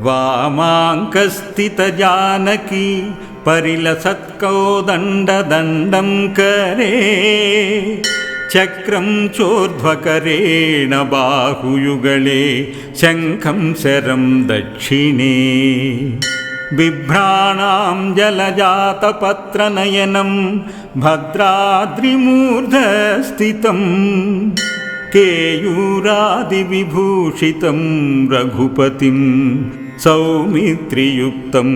वामाङ्कस्थितजानकी परिलसत्कौदण्डदण्डं करे चक्रं चोर्ध्वकरेण बाहुयुगले शङ्खं शरं दक्षिणे बिभ्राणां जलजातपत्रनयनं भद्राद्रिमूर्धस्थितं केयूरादिविभूषितं रघुपतिं सौमित्रियुक्तं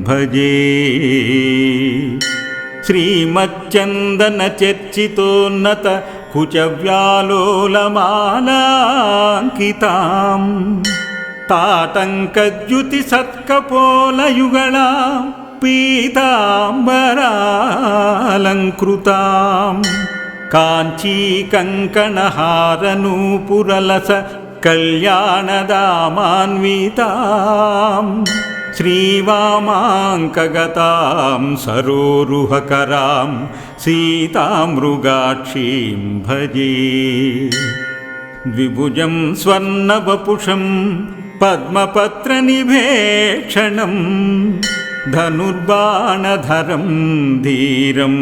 भजे श्रीमच्चन्दनचर्चितोन्नत कुचव्यालोलमालाङ्कितां ताटङ्कद्युतिसत्कपोलयुगलां पीताम्बरालङ्कृतां काञ्चीकङ्कणहारनूपुरलस कल्याणदामान्वितां श्रीवामाङ्कगतां सरोरुहकरां सीतां मृगाक्षीं भजे द्विभुजं स्वर्णवपुषं पद्मपत्रनिभेक्षणं धनुर्बाणधरं धीरं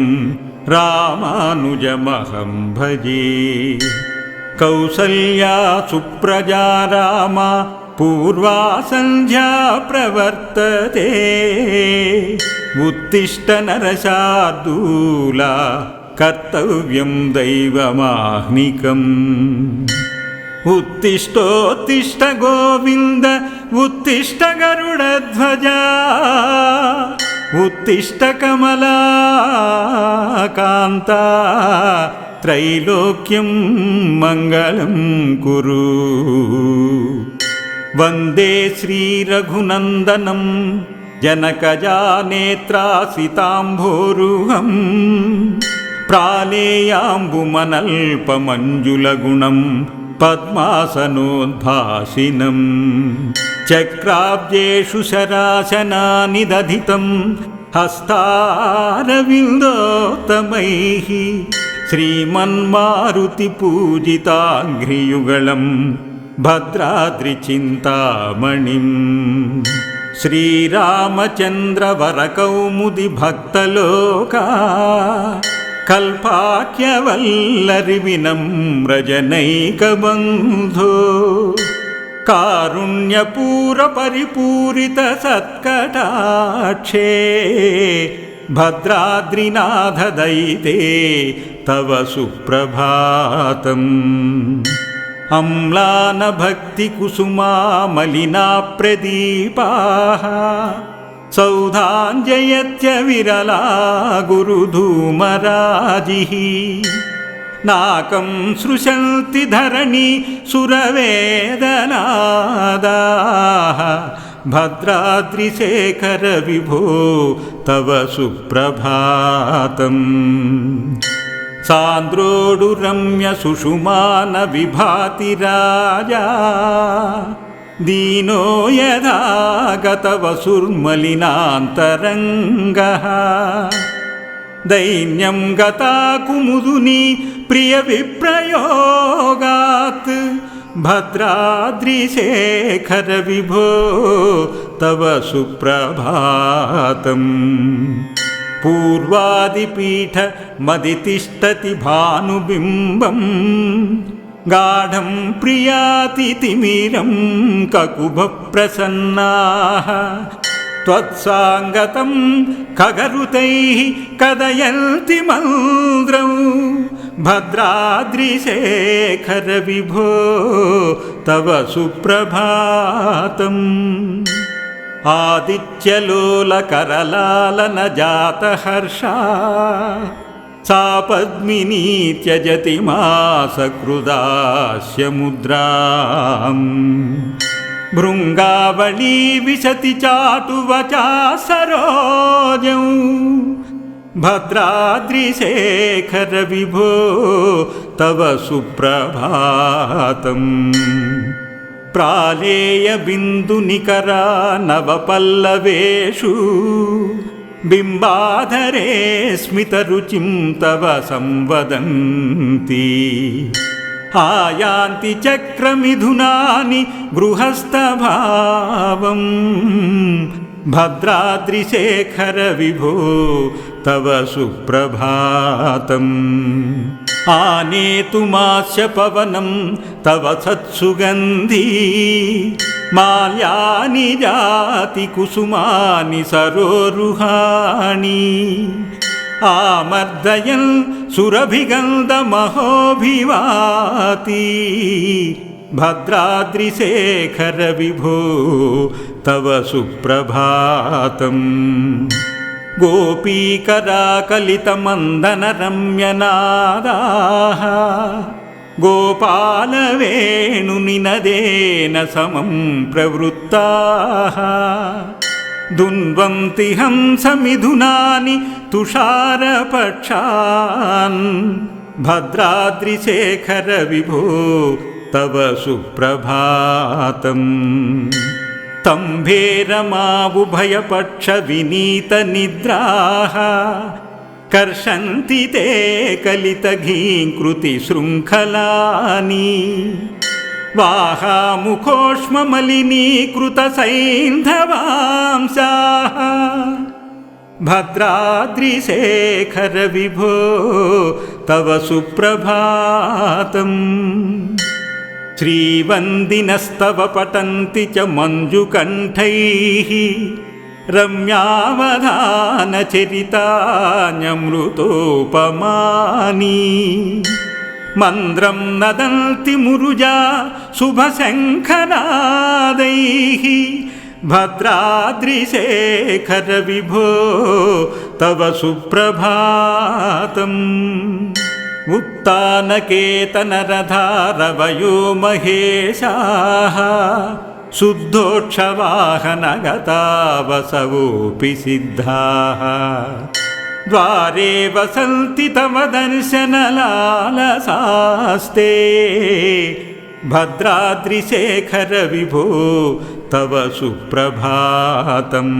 रामानुजमहं भजे कौसल्या सुप्रजा रामा पूर्वा सन्ध्या प्रवर्तते उत्तिष्ठ नरशार्दूला कर्तव्यं दैवमाह्निकम् उत्तिष्ठोत्तिष्ठ गोविन्द उत्तिष्ठ गरुडध्वजा उत्तिष्ठ कमलाकान्ता त्रैलोक्यं मङ्गलं कुरु वन्दे श्रीरघुनन्दनं जनकजानेत्रासिताम्भोरुहं प्रालेयाम्बुमनल्पमञ्जुलगुणं पद्मासनोद्भासिनं चक्राब्जेषु शराशनानि दधितं हस्तारविन्दोत्तमैः श्रीमन्मारुतिपूजिताङ्घ्रियुगलं भद्राद्रिचिन्तामणिं श्रीरामचन्द्रवरकौमुदि भक्तलोका कल्पाख्यवल्लरिविनम्रजनैकबन्धो कारुण्यपूरपरिपूरितसत्कटाक्षे भद्राद्रिनाथदयिते तव सुप्रभातम् अम्लानभक्तिकुसुमामलिनाप्रदीपाः सौधाञ्जयत्य विरला गुरुधूमराजिः नाकं सृशन्ति धरणी सुरवेदनादाः भद्राद्रिशेखर विभो तव सुप्रभातम् सान्द्रोडुरम्य सुषुमान विभाति राजा दीनो यदा गतवसुर्मलिनान्तरङ्गः दैन्यं गता कुमुदुनी प्रियविप्रयोगात् भद्राद्रिशेखर विभो तव सुप्रभातम् पूर्वादिपीठ मदितिष्ठति भानुबिम्बं गाढं प्रियातितिमिरं ककुभप्रसन्नाः त्वत्साङ्गतं खगरुतैः कदयन्ति मन्द्रौ भद्राद्रिशेखर विभो तव सुप्रभातम् आदित्यलोलकरलालन जातहर्षा सा पद्मिनी त्यजति मासकृदास्य मुद्राम् भृङ्गावली विशति चाटुवचा सरोजं भद्राद्रिशेखर विभो तव सुप्रभातम् प्रालेय बिन्दुनिकरा नवपल्लवेषु बिम्बाधरे स्मितरुचिं तव संवदन्ति आयान्ति चक्रमिथुनानि गृहस्थभावम् भद्राद्रिशेखर विभो तव सुप्रभातम् आनेतुमास्य पवनं तव सत्सुगन्धी माल्यानि जाति कुसुमानि सरोरुहाणि आमर्दयन् सुरभिगन्धमहोभिवाति भद्राद्रिशेखर विभो तव सुप्रभातम् गोपीकराकलितमन्दनरम्यनादाः गोपालवेणुनिनदेन समं प्रवृत्ताः दुन्वन्ति हंसमिथुनानि तुषारपक्षान् भद्राद्रिशेखर विभो तव सुप्रभातम् तम्भेरमावुभयपक्षविनीतनिद्राः कर्षन्ति ते कलितघीङ्कृतिशृङ्खलानि वाहामुखोष्ममलिनीकृतसैन्धवांसाः भद्राद्रिशेखर विभो तव सुप्रभातम् श्रीवन्दिनस्तव पठन्ति च मञ्जुकण्ठैः रम्यावधानचरितान्यमृतोपमानि मन्द्रं नदन्ति मुरुजा शुभशङ्खनादैः भद्राद्रिशेखर विभो तव सुप्रभातम् उत्तानकेतनरधारवयो महेशाः शुद्धोक्षवाहनगता वसवोऽपि सिद्धाः द्वारे वसन्ति तव दर्शनलालसास्ते भद्राद्रिशेखर विभो तव सुप्रभातम्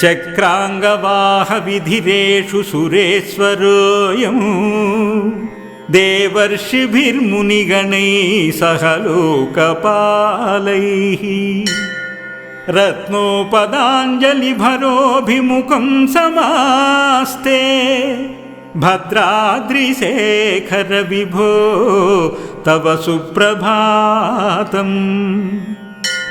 चक्राङ्गवाहविधिरेषु सुरेश्वरोऽयं देवर्षिभिर्मुनिगणैः सह लोकपालैः रत्नोपदाञ्जलिभरोऽभिमुखं समास्ते भद्राद्रिशेखर विभो तव सुप्रभातम्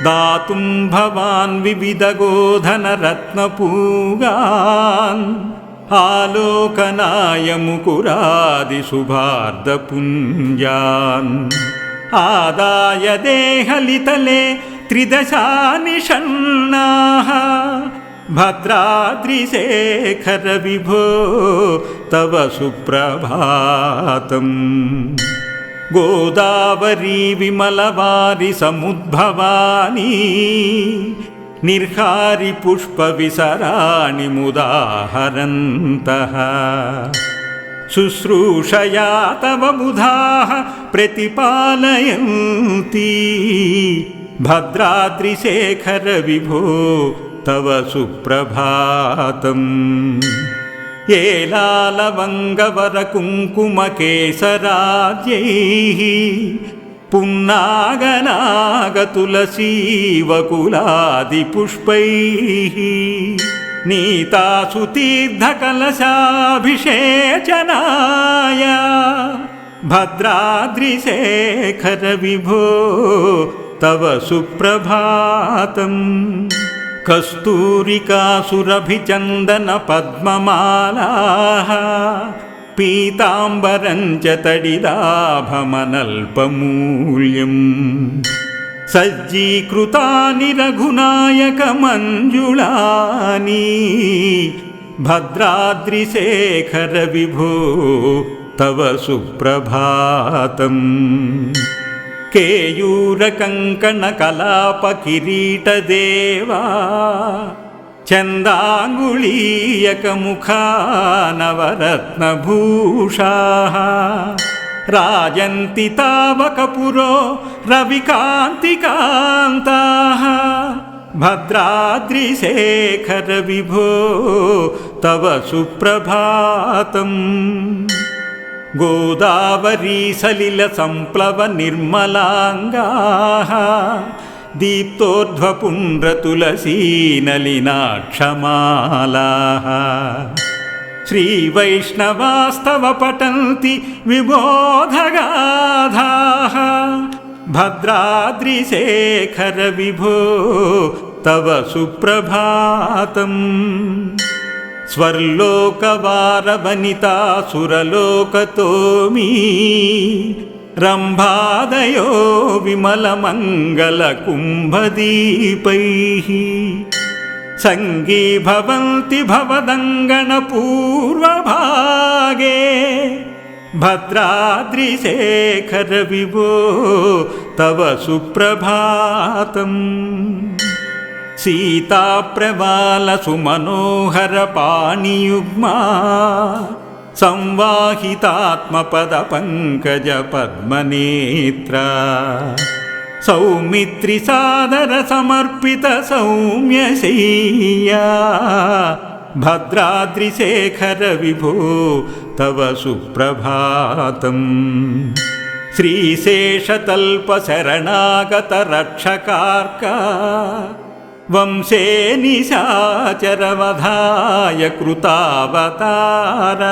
दातुं भवान् विविधगोधनरत्नपूगान् आलोकनाय मुकुरादिशुभार्धपुञ्जान् आदाय देहलितले त्रिदशानिषण्णाः भद्राद्रिशेखर विभो तव सुप्रभातम् गोदावरी विमलवारि समुद्भवानि निर्हारि पुष्पविसराणि मुदाहरन्तः शुश्रूषया तव बुधाः प्रतिपालयन्ति भद्राद्रिशेखर विभो तव सुप्रभातम् एलालवङ्गवरकुङ्कुमकेसराज्यैः पुन्नागनागतुलसीवकुलादिपुष्पैः नीतासु तीर्थकलशाभिषेचनाय भद्राद्रिशेखर विभो तव सुप्रभातम् कस्तूरिकासुरभिचन्दनपद्ममालाः पीताम्बरं च तडिदाभमनल्पमूल्यम् सज्जीकृतानि रघुनायकमञ्जुलानि भद्राद्रिशेखर विभो तव सुप्रभातम् केयूरकङ्कणकलापकिरीटदेवा चन्दाङ्गुलीयकमुखा नवरत्नभूषाः राजन्ति तावकपुरो रविकान्तिकान्ताः भद्राद्रिशेखर विभो तव सुप्रभातम् गोदावरी सलिल संप्लव निर्मलांगाः दीप्तोर्ध्वपुण्ड्रतुलसी नलिनाक्षमालाः श्रीवैष्णवास्तव पठन्ति विबोधगाथाः भद्राद्रिशेखर विभो तव सुप्रभातम् स्वर्लोकवारवनिता सुरलोकतोमी रम्भादयो विमलमङ्गलकुम्भदीपैः सङ्गीभवन्ति भवदङ्गणपूर्वभागे भद्राद्रिशेखर विभो तव सुप्रभातम् सीताप्रवालसुमनोहर पाणियुग्मा संवाहितात्मपदपङ्कज पद्मनेत्रा सौमित्रि सादर समर्पित सौम्यशय्या भद्राद्रिशेखर विभो तव सुप्रभातम् श्रीशेषतल्पशरणागत रक्षकार्का वंशे निशाचरवधाय कृतावतारा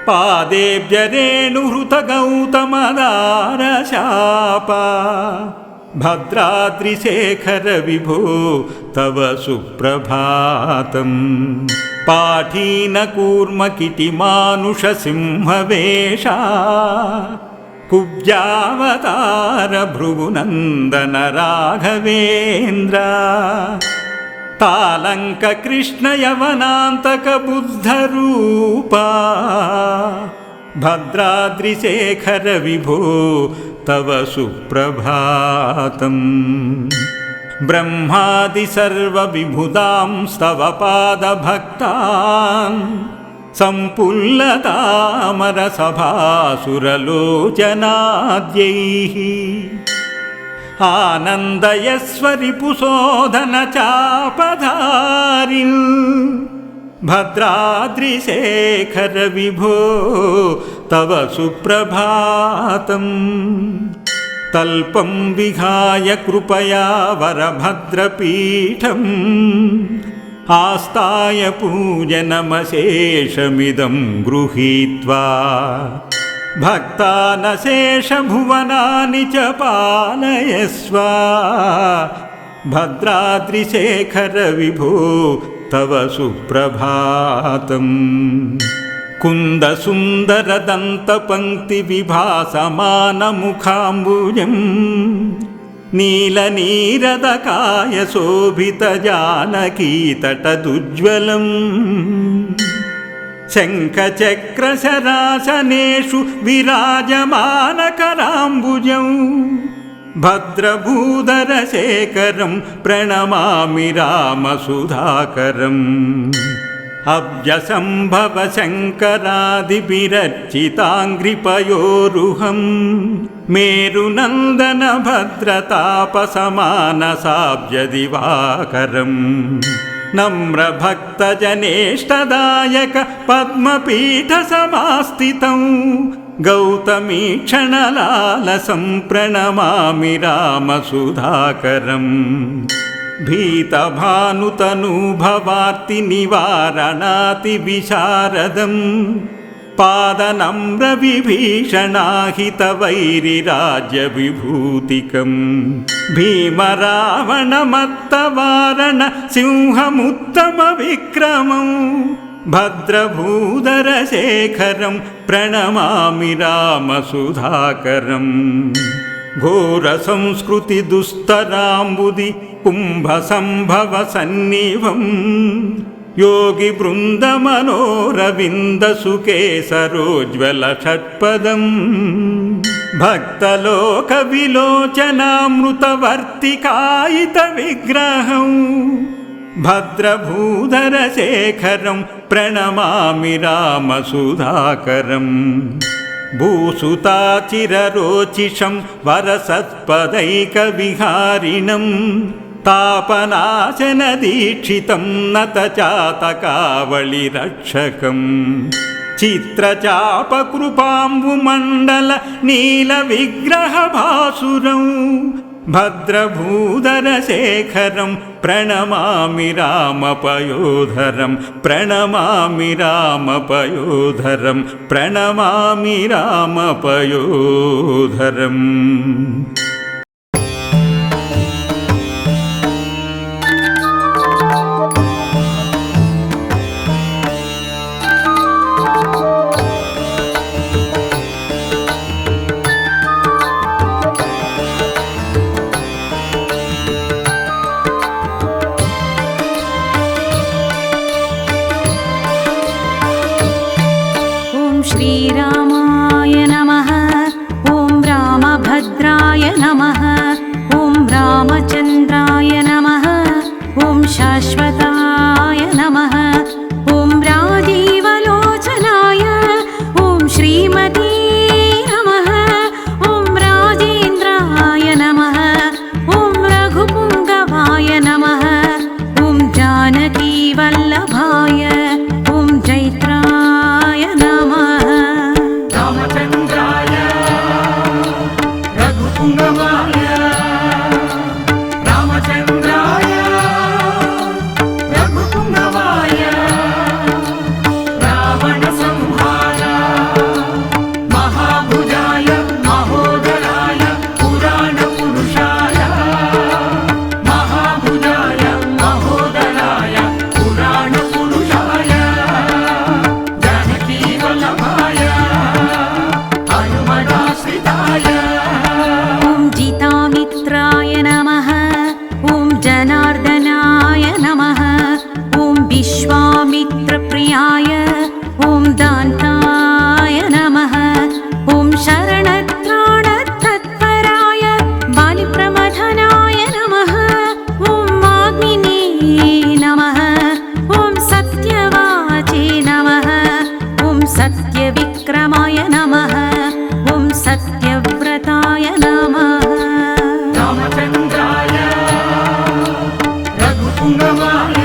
पादेभ्य रेणुहृत गौतमदारशापा भद्राद्रिशेखर विभो तव सुप्रभातम् पाठीनकूर्मकिटिमानुषसिंहवेषा कुब्जावतार भृगुनन्दन राघवेन्द्र तालंक कृष्ण यवनान्तक बुद्धरूपा भद्राद्रिशेखर विभो तव सुप्रभातम् ब्रह्मादि सर्वविभुदां स्तव पादभक्तान् सम्पुल्लतामरसभासुरलोचनाद्यैः आनन्दयस्वरिपुशोधन चापधारिन् भद्राद्रिशेखर विभो तव सुप्रभातम् तल्पं विहाय कृपया वरभद्रपीठम् आस्ताय पूजनमशेषमिदं गृहीत्वा भक्तानशेषभुवनानि च पालयस्व भद्राद्रिशेखर विभो तव सुप्रभातम् कुन्दसुन्दरदन्तपङ्क्तिविभासमानमुखाम्बुजम् नीलनीरदकाय शोभितजानकीतटदुज्ज्वलम् शङ्खचक्रशरासनेषु विराजमानकराम्बुजं भद्रभूधरशेखरं प्रणमामि रामसुधाकरम् अब्जसम्भव शङ्करादिभिरर्चिताङ्घ्रिपयोरुहं मेरुनन्दन भद्रतापसमानसाब्जदिवाकरम् नम्रभक्तजनेष्टदायक पद्मपीठसमास्थितं गौतमीक्षणलालसं प्रणमामि रामसुधाकरम् भीतभानुतनूभवार्तिनिवारणातिविशारदं पादनम्रविभीषणाहितवैरिराज्यविभूतिकं भीमरावणमत्तवारण सिंहमुत्तमविक्रमं भद्रभूधरशेखरं प्रणमामि रामसुधाकरम् घोरसंस्कृतिदुस्तराम्बुदि कुम्भसम्भवसन्निभं योगिवृन्दमनोरविन्दसुकेसरोज्ज्वलषट्पदम् भक्तलोकविलोचनामृतवर्तिकायितविग्रहं भद्रभूधरशेखरं प्रणमामि रामसुधाकरम् भूसुताचिररोचिषं वरसत्पदैकविहारिणं तापनाशनदीक्षितं नतचातकावलिरक्षकं చిత్రచాపకృపాంబుమండల నీల విగ్రహ భాసురం భద్రభూధరశేఖరం ప్రణమామి రామపయోధరం ప్రణమామి రామపయోధరం ప్రణమామి రామపయోధరం. श्रीरामाय नमः। ॐ रामभद्राय नमः। ॐ रामचन्द्राय नमः। ॐ शाश्वताय नमः। ॐ राजीवलोचनाय ॐ श्रीमती नमः। ॐ राजेन्द्राय नमः। ॐ रघुपुङ्गवाय नमः। ॐ जानकीवल्लभाय ॐ जैत्राय नमः। रामचन्द्राय रघुपुङ्गवाय रामचन्द्राय रघुपुङ्गवाय रावणसंहार महाभुजाय महोदराय पुराणपुरुषाय महाभुजाय महोदराय पुराणपुरुषाय जानकीवल्लभाय हनुमदाश्रिताय ॐ जितामित्राय नमः। ॐ जनार्दनाय नमः। ॐ विश्वामित्रप्रियाय ॐ दान्ताय नमः। ॐ शरणत्राणतत्पराय बालिप्रमथनाय नमः। ॐ वाग्मिने नमः। ॐ सत्यवाचे नमः। ॐ सत्यविक्रमाय नमः। ॐ सत्यव्रताय नमः। रामचन्द्राय रघुपुङ्गवाय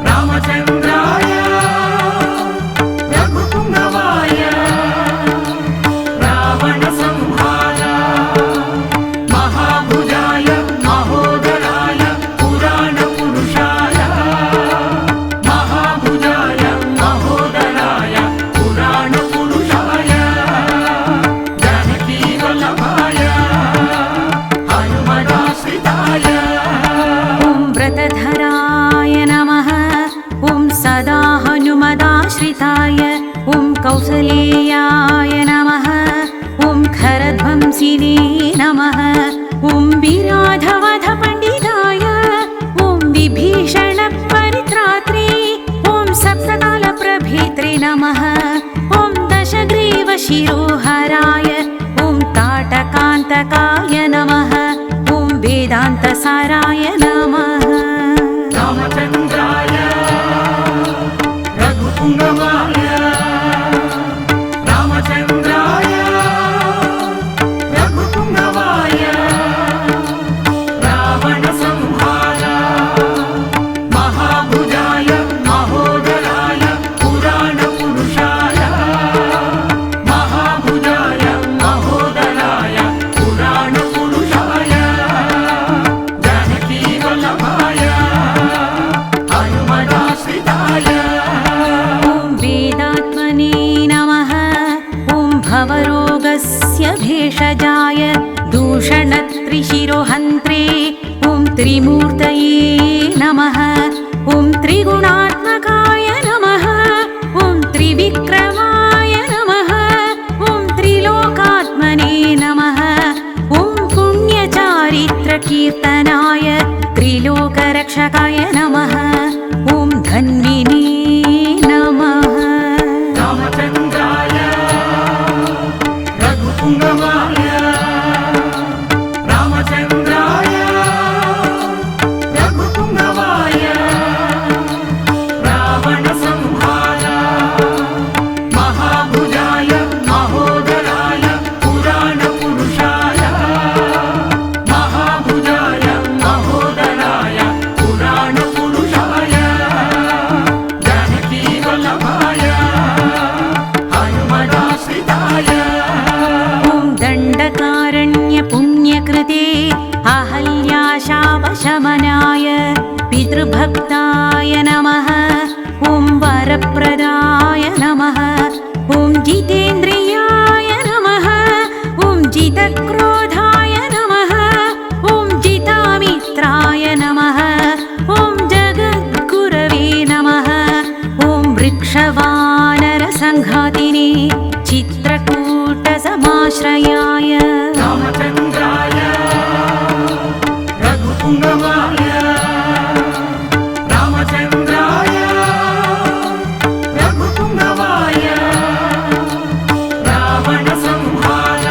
रामचन्द्राय रघुपुङ्गवाय रावणसंहार महाभुजाय महोदराय पुराणपुरुषाय महाभुजाय महोदराय पुराणपुरुषाय जानकीवल्लभाय हनुमदाश्रिताय ॐ व्रतधराय नमः। ॐ सदा हनुमदाश्रिताय ॐ कौसलेयाय नमः। ॐ खरध्वंसिने नमः। ॐ विराधवधपण्डिताय ॐ विभीषणपरित्रात्रे ॐ सप्तकालप्रभेत्रे नमः। ॐ दशग्रीवशिरोहराय ॐ ताटकान्तकाय नमः। ॐ वेदान्तसाराय नमः। रामचन्द्राय रघुपुङ्गवाय रामचन्द्राय रघुपुङ्गवाय रावणसंहार महाभुजाय महोदराय पुराणपुरुषाय महाभुजाय महोदराय पुराणपुरुषाय जानकीवल्लभाय हनुमदाश्रिताय ॐ वेदात्मने नमः। ॐ भवरोगस्य भेषजाय दूषणत्रिशिरोहन्त्रे ॐ त्रिमूर्तये नमः। ॐ त्रिगुणात्मकाय नमः। ॐ त्रिविक्रमाय नमः। ॐ त्रिलोकात्मने नमः। ॐ पुण्यचारित्रकीर्तनाय त्रिलोकरक्षकाय नमः। ॐ धन्विने नमः। रामचन्द्राय रघुपुङ्गवाय रामचन्द्राय रघुपुङ्गवाय रामचन्द्राय ॐ दण्डकारण्यपुण्यकृते अहल्याशापशमनाय पितृभक्ताय नमः ॐ वरप्रदाय नमः ॐ जितेन्द्रियाय नमः ॐ जितक्रोधाय नमः ॐ जितामित्राय नमः ॐ जगद्गुरवे नमः ॐ वृक्षवानरसङ्घातिने चित्रकूटसमाश्रयाय रामचन्द्राय रघुपुङ्गवाय रामचन्द्राय रघुपुङ्गवाय रावणसंहार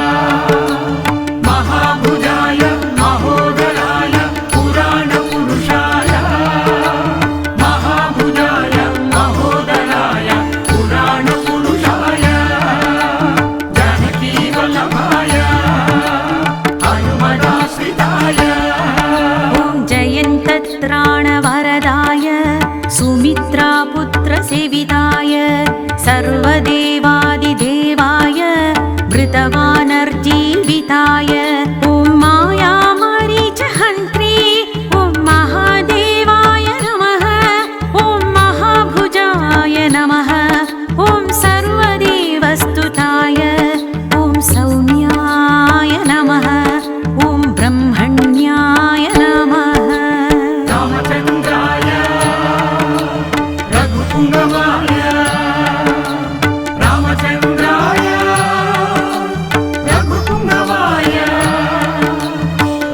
महाभुजाय महोदराय पुराणपुरुषाय महाभुजाय महोदराय पुराणपुरुषाय जानकीवल्लभाय हनुमदाश्रिताय ॐ जयन्तत्राणवरदाय सुमित्रापुत्रसेविताय सर्वदेवादिदेवाय मृतवानर्जीविताय ॐ मायामारीचहन्त्री ॐ महादेवाय नमः ॐ महाभुजाय नमः ॐ सर्वदेवस्तुताय ॐ सौम्याय नमः ॐ ब्रह्मण्याय नमः रामचन्द्राय रघुपुङ्गवाय रामचन्द्राय रघुपुङ्गवाय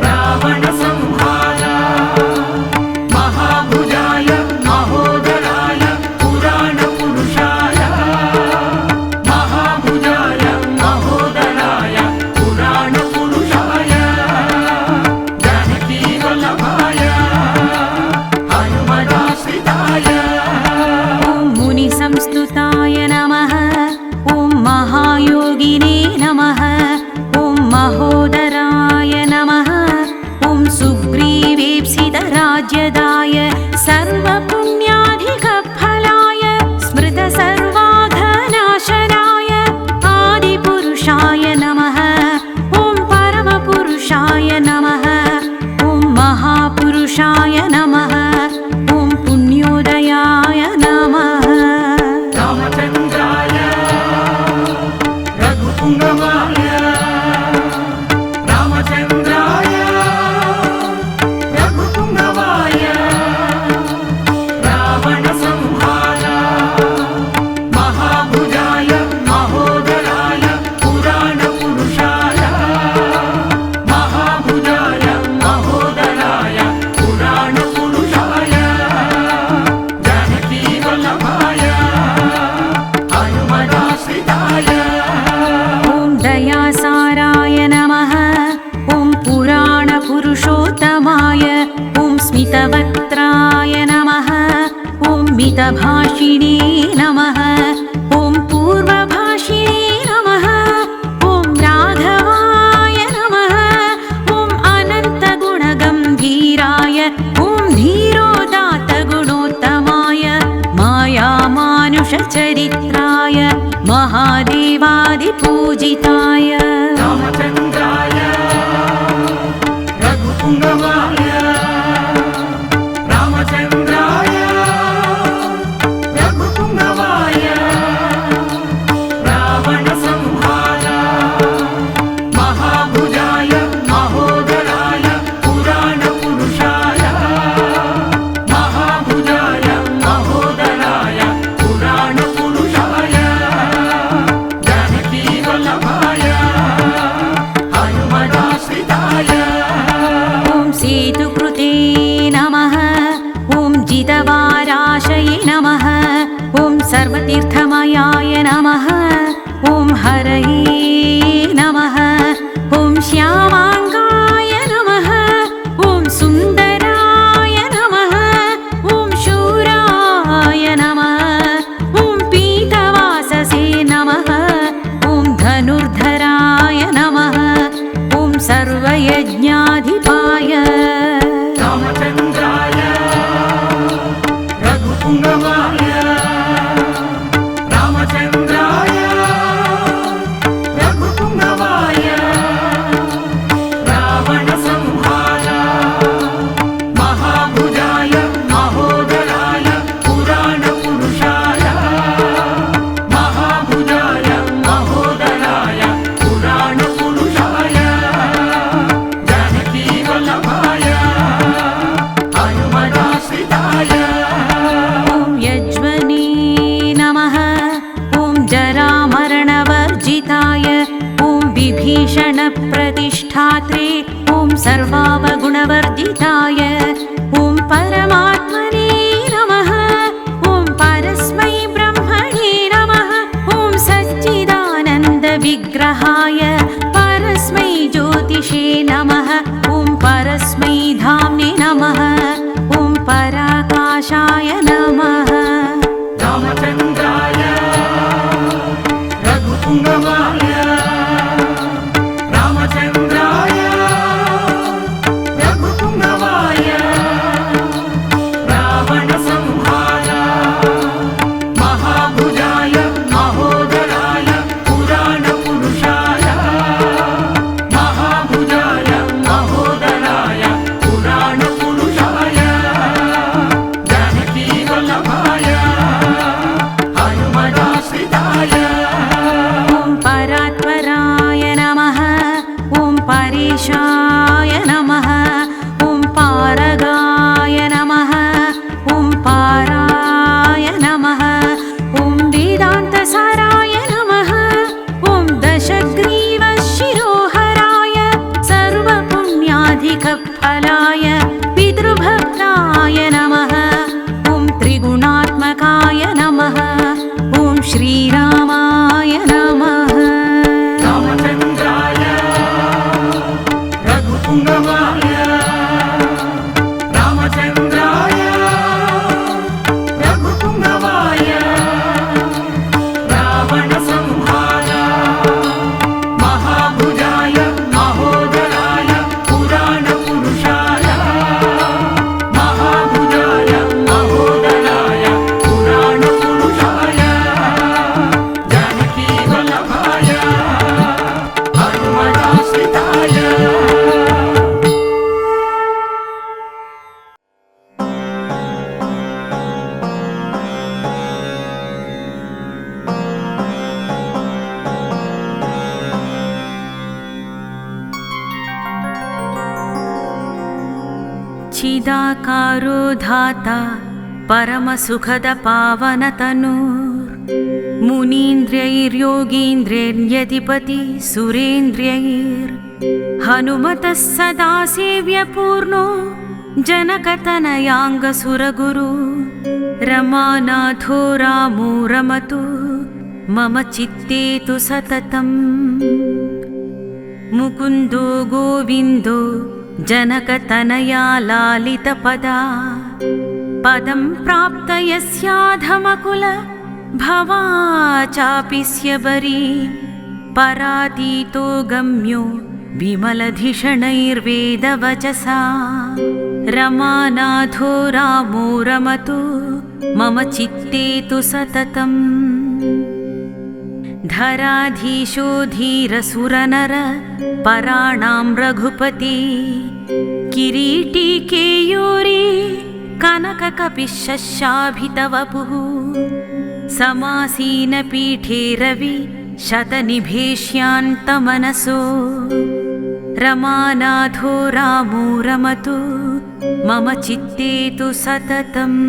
रावणसंहार महाभुजाय महोदराय पुराणपुरुषाय महाभुजाय महोदराय पुराणपुरुषाय जानकीवल्लभाय हनुमदाश्रिताय ॐ मुनिसंस्तुताय नमः ॐ महायोगिने नमः ॐ महोदराय नमः ॐ सुग्रीवेप्सितराज्यदाय सर्वपुण्याधिकफलाय स्मृतसर्वाघनाशनाय आदिपुरुषाय नमः ॐ परमपुरुषाय नमः ॐ महापुरुषाय नमः ॐ पुण्योदयाय नमः रामचन्द्राय रघुपुङ्गवाय रामचन्द्राय रघुपुङ्गवाय रावणसंहार महाभुजाय महोदराय पुराणपुरुषाय महाभुजाय महोदराय पुराणपुरुषाय जानकीवल्लभाय हनुमदाश्रिताय ॐ दयासाराय नमः ॐ पुराणपुरुषोत्तमाय ॐ स्मितवक्त्राय नमः ॐ मितभाषिणे नमः ॐ पूर्वभाषिणे नमः ॐ राघवाय नमः ॐ अनन्तगुणगम्भीराय ॐ धीरोदात्तगुणोत्तमाय मायामानुषचरित्राय महादेवादिपूजिताय रामचन्द्राय रघुपुङ्गवाय रामचन्द्राय रघुपुङ्गवाय रावणसंहार महाभुजाय महोदराय पुराणपुरुषाय महाभुजाय महोदराय पुराणपुरुषाय जानकीवल्लभाय हनुमदाश्रिताय ॐ सेतुकृते नमः ॐ जितवाराशये नमः ॐ सर्वतीर्थमयाय नमः ॐ हरये नमः ॐ श्यामाङ्गाय नमः ॐ सुन्दराय नमः ॐ शूराय नमः ॐ पीतवाससे नमः ॐ धनुर्धराय नमः ॐ सर्वयज्ञाधिपाय रामचन्द्राय रघुपुङ्गवाय रामचन्द्राय सर्वाधिष्ठात्रे ॐ सर्वावगुणवर्जिताय ॐ परमात्मने नमः ॐ परस्मै ब्रह्मणे नमः ॐ सच्चिदानन्दविग्रहाय परस्मै ज्योतिषे नमः ॐ परस्मै धाम्ने नमः ॐ पराकाशाय नमः रामचन्द्राय रघुपुङ्गवाय रामचन्द्राय रघुपुङ्गवाय रावणसंहार महाभुजाय महोदराय पुराणपुरुषाय महाभुजाय महोदराय पुराणपुरुषाय जानकीवल्लभाय हनुमदाश्रिताय ॐ परात्पराय नमः ॐ परेशाय नमः ॐ पारगाय नमः ॐ पाराय नमः ॐ वेदान्तसाराय नमः ॐ दशग्रीवशिरोहराय सर्वपुण्याधिकफलाय पितृभक्ताय नमः ॐ त्रिगुणात्मकाय नमः ॐ श्रीरामाय नमः रामचन्द्राय रघुपुङ्गवाय रामचन्द्राय रघुपुङ्गवाय रावणसंहार महाभुजाय महोदराय पुराणपुरुषाय महाभुजाय महोदराय पुराणपुरुषाय जानकीवल्लभाय हनुमदाश्रिताय चिदाकारो धाता परमसुखदपावनतनुर् मुनीन्द्रैर्योगीन्द्रैर्यतिपति सुरेन्द्रैर्हनुमतः सदा सेव्यपूर्णो जनकतनयाङ्गसुरगुरु रमानाथो रामो रमतु मम चित्ते तु सततम् मुकुन्दो गोविन्दो जनकतनया लालितपदा पदं प्राप्त यस्याधमकुल भवा चापि स्यबरी परातीतो गम्यो विमलधिषणैर्वेदवचसा रमानाथो रामो रमतु मम चित्ते तु सततम् धराधीशो धीरसुरनर पराणां रघुपति किरीटी केयूरी कनककपिशशाभितवपुः समासीनपीठे रवि शतनिभेष्यान्तमनसो रमानाथो रामो रमतु मम चित्ते तु सततम्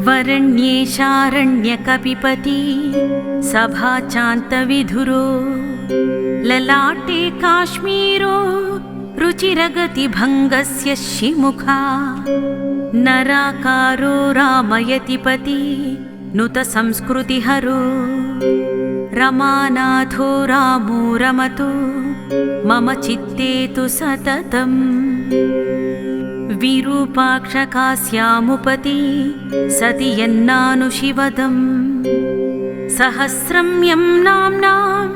वरण्ये शारण्यकपिपति सभाचान्तविधुरो ललाटे काश्मीरो रुचिरगतिभङ्गस्य शिमुखा नराकारो रामयतिपति नुतसंस्कृतिहरो रमानाथो रामो रमतु मम चित्ते तु सततम् विरूपाक्षकास्यामुपति सति यन्नानुशिवदम् सहस्रं यं नाम्नां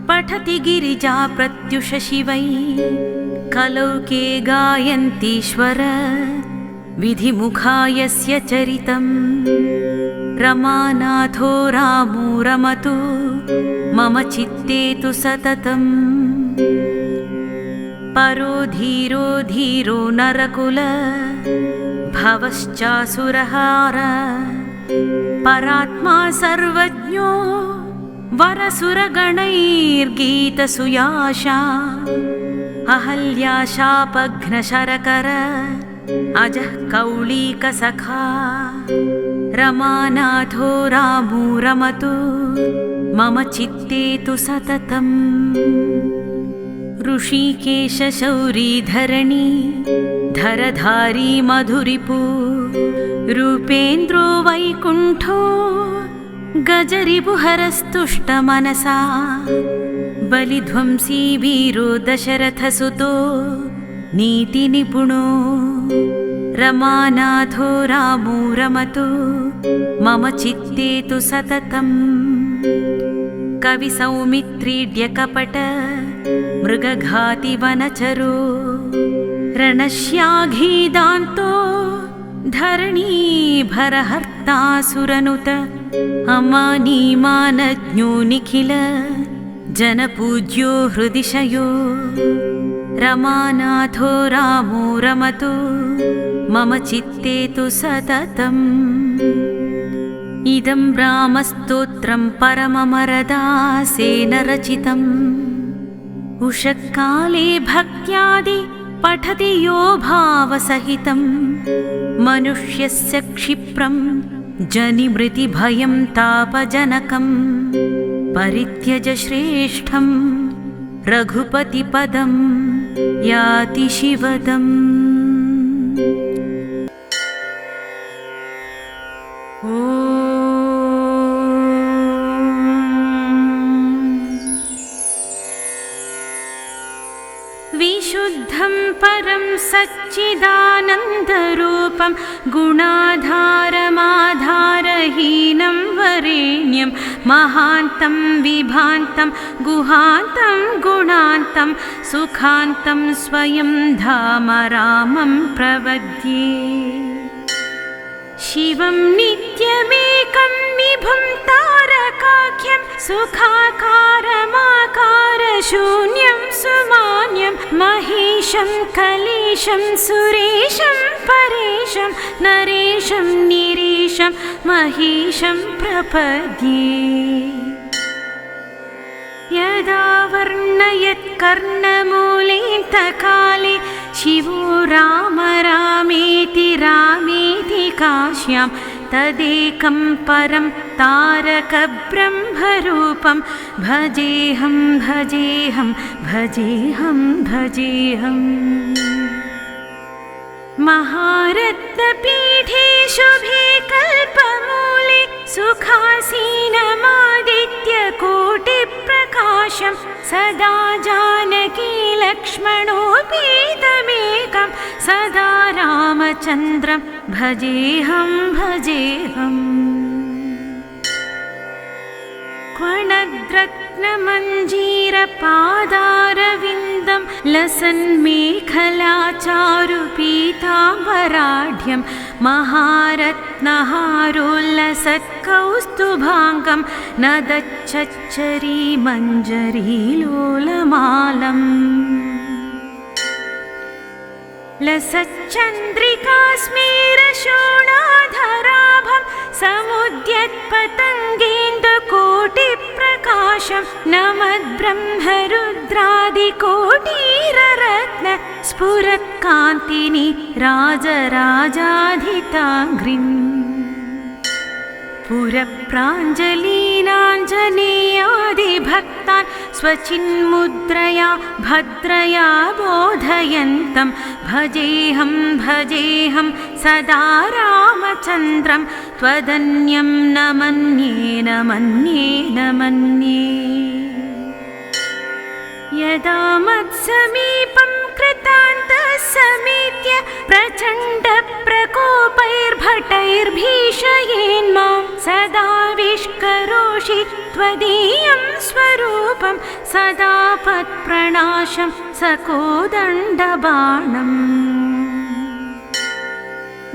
पठति गिरिजा प्रत्युष शिवै कलौके गायन्तीश्वर विधिमुखायस्य चरितम् रमानाथो रामो रमतु मम चित्ते तु सततम् परो धीरो धीरो नरकुल भवश्चासुरहार परात्मा सर्वज्ञो वरसुरगणैर्गीतसुयाशा अहल्याशापघ्नशरकर अजः कौलीकसखा रमानाथो रामो रमतु मम चित्ते तु सततम् ऋषिकेशशौरीधरणी धरधारी मधुरिपु रूपेन्द्रो वैकुण्ठो गजरिपुहरस्तुष्टमनसा बलिध्वंसी वीरो दशरथसुतो नीतिनिपुणो रमानाथो रामो रमतु मम चित्ते तु सततम् कविसौमित्रीड्यकपट मृगघाति वनचरो रणश्याघीदान्तो धरणीभरहर्तासुरनुत अमानीमानज्ञो निखिल जनपूज्यो हृदिशयो रमानाथो रामो रमतु मम चित्ते तु सततम् इदं रामस्तोत्रं परममरदासेन रचितम् उषःकाले भक्त्यादि पठति यो भावसहितं मनुष्यस्य क्षिप्रं जनिमृतिभयं तापजनकं परित्यज श्रेष्ठं रघुपतिपदं याति शिवदम्। विशुद्धं परं सच्चिदानन्दरूपं गुणाधारमाधारहीनं वरेण्यं महान्तं विभान्तं गुहान्तं गुणान्तं सुखान्तं स्वयं धाम रामं प्रवद्ये शिवं नित्यमेकं विभुं तारकाख्यं सुखाकारमाकारशून्यं सुमान्यं महेशं कलेशं सुरेशं परेशं नरेशं निरीशं महेशं प्रपद्ये यदा वर्णयत्कर्णमूलेऽन्तकाले शिवो राम रामेति रामेति काश्यां तदेकं परं तारकब्रह्मरूपं भजेऽहं भजेऽहं भजेऽहं भजेऽहम् महारत्नपीठे शुभे कल्पमूले सुखासीनमादित्यकोटिप्रकाशं सदा जानकी लक्ष्मणोपेतमेकं सदा रामचन्द्रं भजेऽहं भजेऽहम् क्वणद्रत्नमञ्जीरपादारविन्दं लसन्मेखलाचारुपीताम्बराढ्यं महारत्नहारोल्लसत्कौस्तुभाङ्गं नदच्छच्चरीमञ्जरीलोलमालम् लसच्चन्द्रिकास्मेरशोणाधराभं समुद्यत्पतङ्गेन्दुकोटिप्रकाशं नमद्ब्रह्मरुद्रादिकोटिररत्न स्फुरत्कान्तिनि राजराजाधिताङ्घ्रिम् पुरप्राञ्जलीनाञ्जनेयादिभक्तान् स्वचिन्मुद्रया भद्रया बोधयन्तं भजेऽहं भजेऽहं सदा रामचन्द्रं त्वदन्यं न मन्ये न मन्ये न मन्ये यदा मत्समीपं कृतान्तः समेत्य प्रचण्डप्रकोपैर्भटैर्भीषयेन्मां सदा विष्करोषि त्वदीयं स्वरूपं सदा पत्प्रणाशं सकोदण्डबाणम्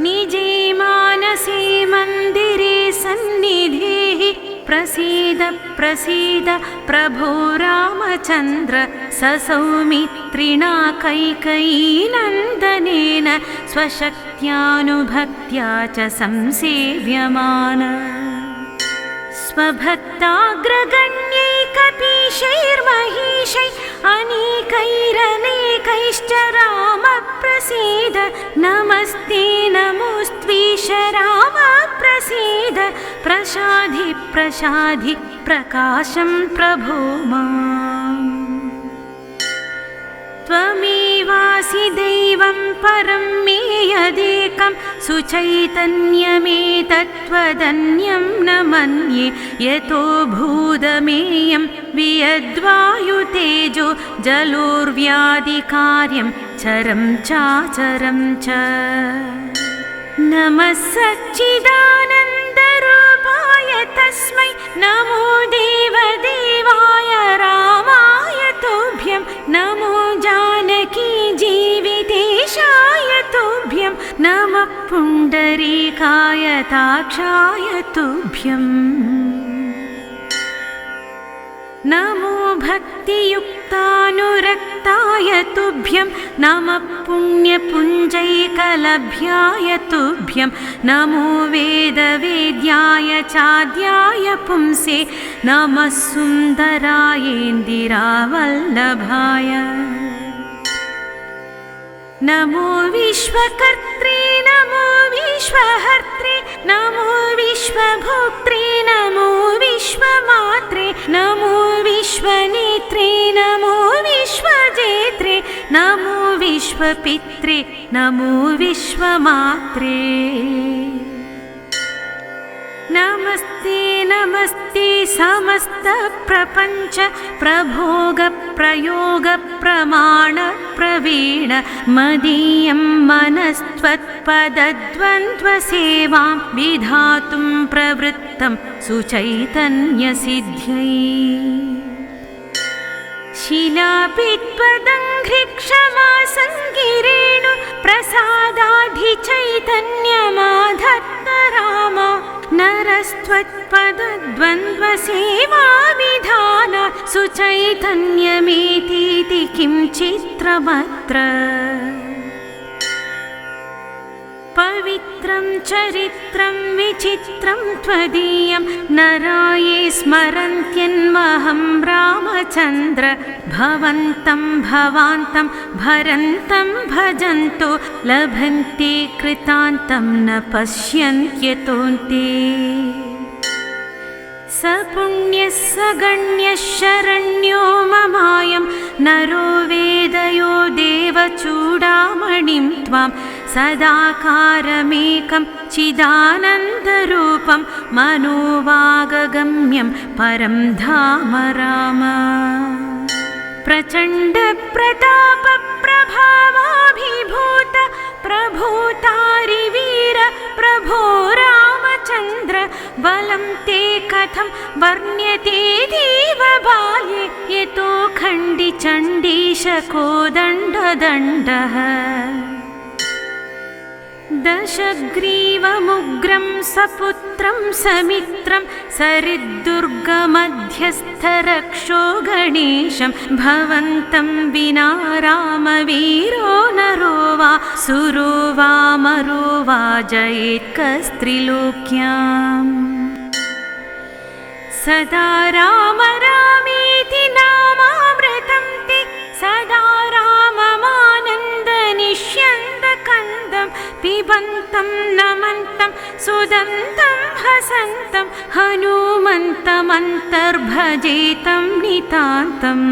निजे मानसे मन्दिरे सन्निधेः प्रसीद प्रसीद प्रभो रामचन्द्र ससौमित्रिणा कैकेयीनन्दनेन स्वशक्त्यानुभक्त्या च संसेव्यमान स्वभक्ताग्रगण्यैकपीशैर्महीशै अनेकैरनेकैश्च राम प्रसीद नमस्ते नमोऽस्त्वीश राम प्रसीद प्रसाधि प्रसाधि प्रकाशं प्रभो माम् त्वमेवासि दैवं परं मे यदेकं सुचैतन्यमेतत्त्वदन्यं न मन्ये यतो भूतमेयं वियद्वायुतेजो जलोर्व्याधिकार्यं चरं चाचरं च। नमः सच्चिदानन्दरूपाय तस्मै नमो देवदेवाय रामाय तुभ्यं नमो जानकी जीवितेशाय तुभ्यं नमः पुण्डरीकाय ताक्षाय तुभ्यम् नमो भक्तियुक्तानुरक्ताय तुभ्यं नमः पुण्यपुञ्जैकलभ्याय तुभ्यं नमो वेदवेद्याय चाद्याय पुंसे नमः सुन्दरायेन्दिरावल्लभाय। नमो विश्वकर्त्रे नमो विश्वहर्त्रे नमो विश्वभोक्त्रे नमो विश्वमात्रे नमो विश्वनेत्रे नमो विश्वजेत्रे नमो विश्वपित्रे नमो विश्वमात्रे। नमस्ते नमस्ते समस्त प्रपंच प्रभोग प्रयोग प्रमाण प्रवीण मदीयं मनस्त्वत्पदद्वन्द्व सेवां विधातुं प्रवृत्तं सुचैतन्यसिद्ध्यै। शिलापित्वदङ्घ्रिक्षमासङ्गिरेणु प्रसादाधिचैतन्यमाधत्त राम नरस्त्वत्पदद्वन्द्वसेवाविधान सुचैतन्यमेतीति किं चित्रमत्र। पवित्रं चरित्रं विचित्रं त्वदीयं नराये स्मरन्त्यन्महं रामचन्द्र भवन्तं भवान्तं भरन्तं भजन्तो लभन्ते कृतान्तं न पश्यन्त्यतोऽन्ते। स पुण्यः स गण्यः शरण्यो ममायं नरो वेदयो देवचूडामणिं त्वां सदाकारमेकं चिदानन्दरूपं मनोवागगम्यं परं धाम राम। प्रचण्डप्रतापप्रभावाभिभूत प्रभूतारिवीर प्रभो रामचन्द्र बलं ते कथं वर्ण्यते देवबाल्ये यतो खण्डिचण्डीशकोदण्डदण्डः। दशग्रीवमुग्रं सपुत्रं समित्रं सरिद्दुर्गमध्यस्थरक्षो गणेशं भवन्तं विना रामवीरो नरो वा सुरो वा मरो वा जयेत्कस्त्रिलोक्याम्। सदा राम रामेति नामामृतं ते सदा राममानन्दनिष्यन्दकन्दं पिबन्तं नमन्तं सुदन्तं हसन्तं हनुमन्तमन्तर्भजेतं नितान्तम्।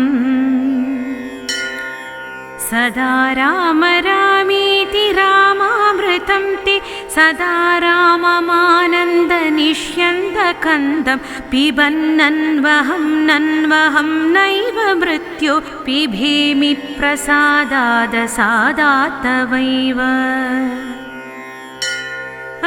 सदा राम रामेति रामामृतं ते सदा राममानन्दनिष्यन्दकन्दं पिबन्नन्वहं नन्वहं नैव मृत्यो पिबेमि प्रसादादसादात्तवैव।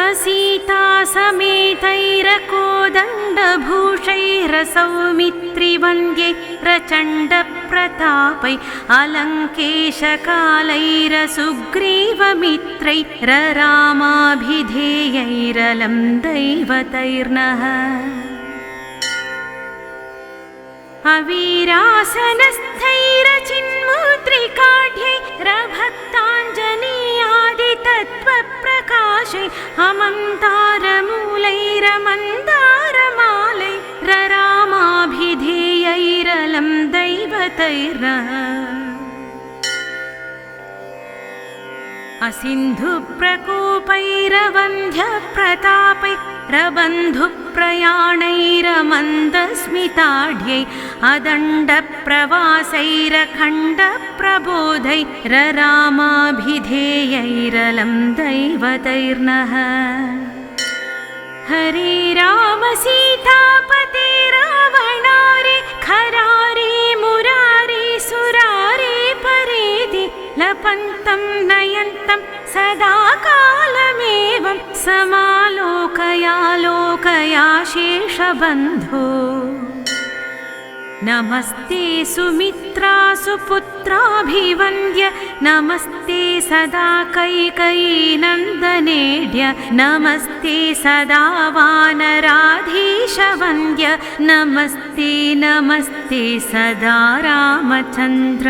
असीता समेतैरकोदण्डभूषैरसौमित्रिवन्द्यै प्रचण्डप्रतापै अलङ्केशकालैरसुग्रीवमित्रैररामाभिधेयैरलं दैवतैर्नः। अवीरासनस्थैरचिन्मुद्रिकाढ्यैरभक्ताञ्जनेयादितत्त्वप्रकाशै अमन्तारमूलैरमन्दारमालैररामाभिधेयैरलं दैवतैर्नः। असिन्धुप्रकोपैरवन्ध्यप्रतापैरबन्धुप्रयाणैरमन्दस्मिताढ्यै अदण्डप्रवासैरखण्डप्रवासैररामाभिधेयैरलं प्रबोधैररामाभिधेयैरलं दैवतैर्नः हरे राम सीतापते रावणारे खरारे मुरारे सुरारे परेति लपन्तं नयन्तं सदा कालमेवं समालोकया शेषबन्धो नमस्ते सुमित्रा सुपुत्राभिवन्द्य नमस्ते सदा कैकेयी नन्दनेड्य नमस्ते सदा वानराधीशवन्द्य नमस्ते नमस्ते सदा रामचन्द्र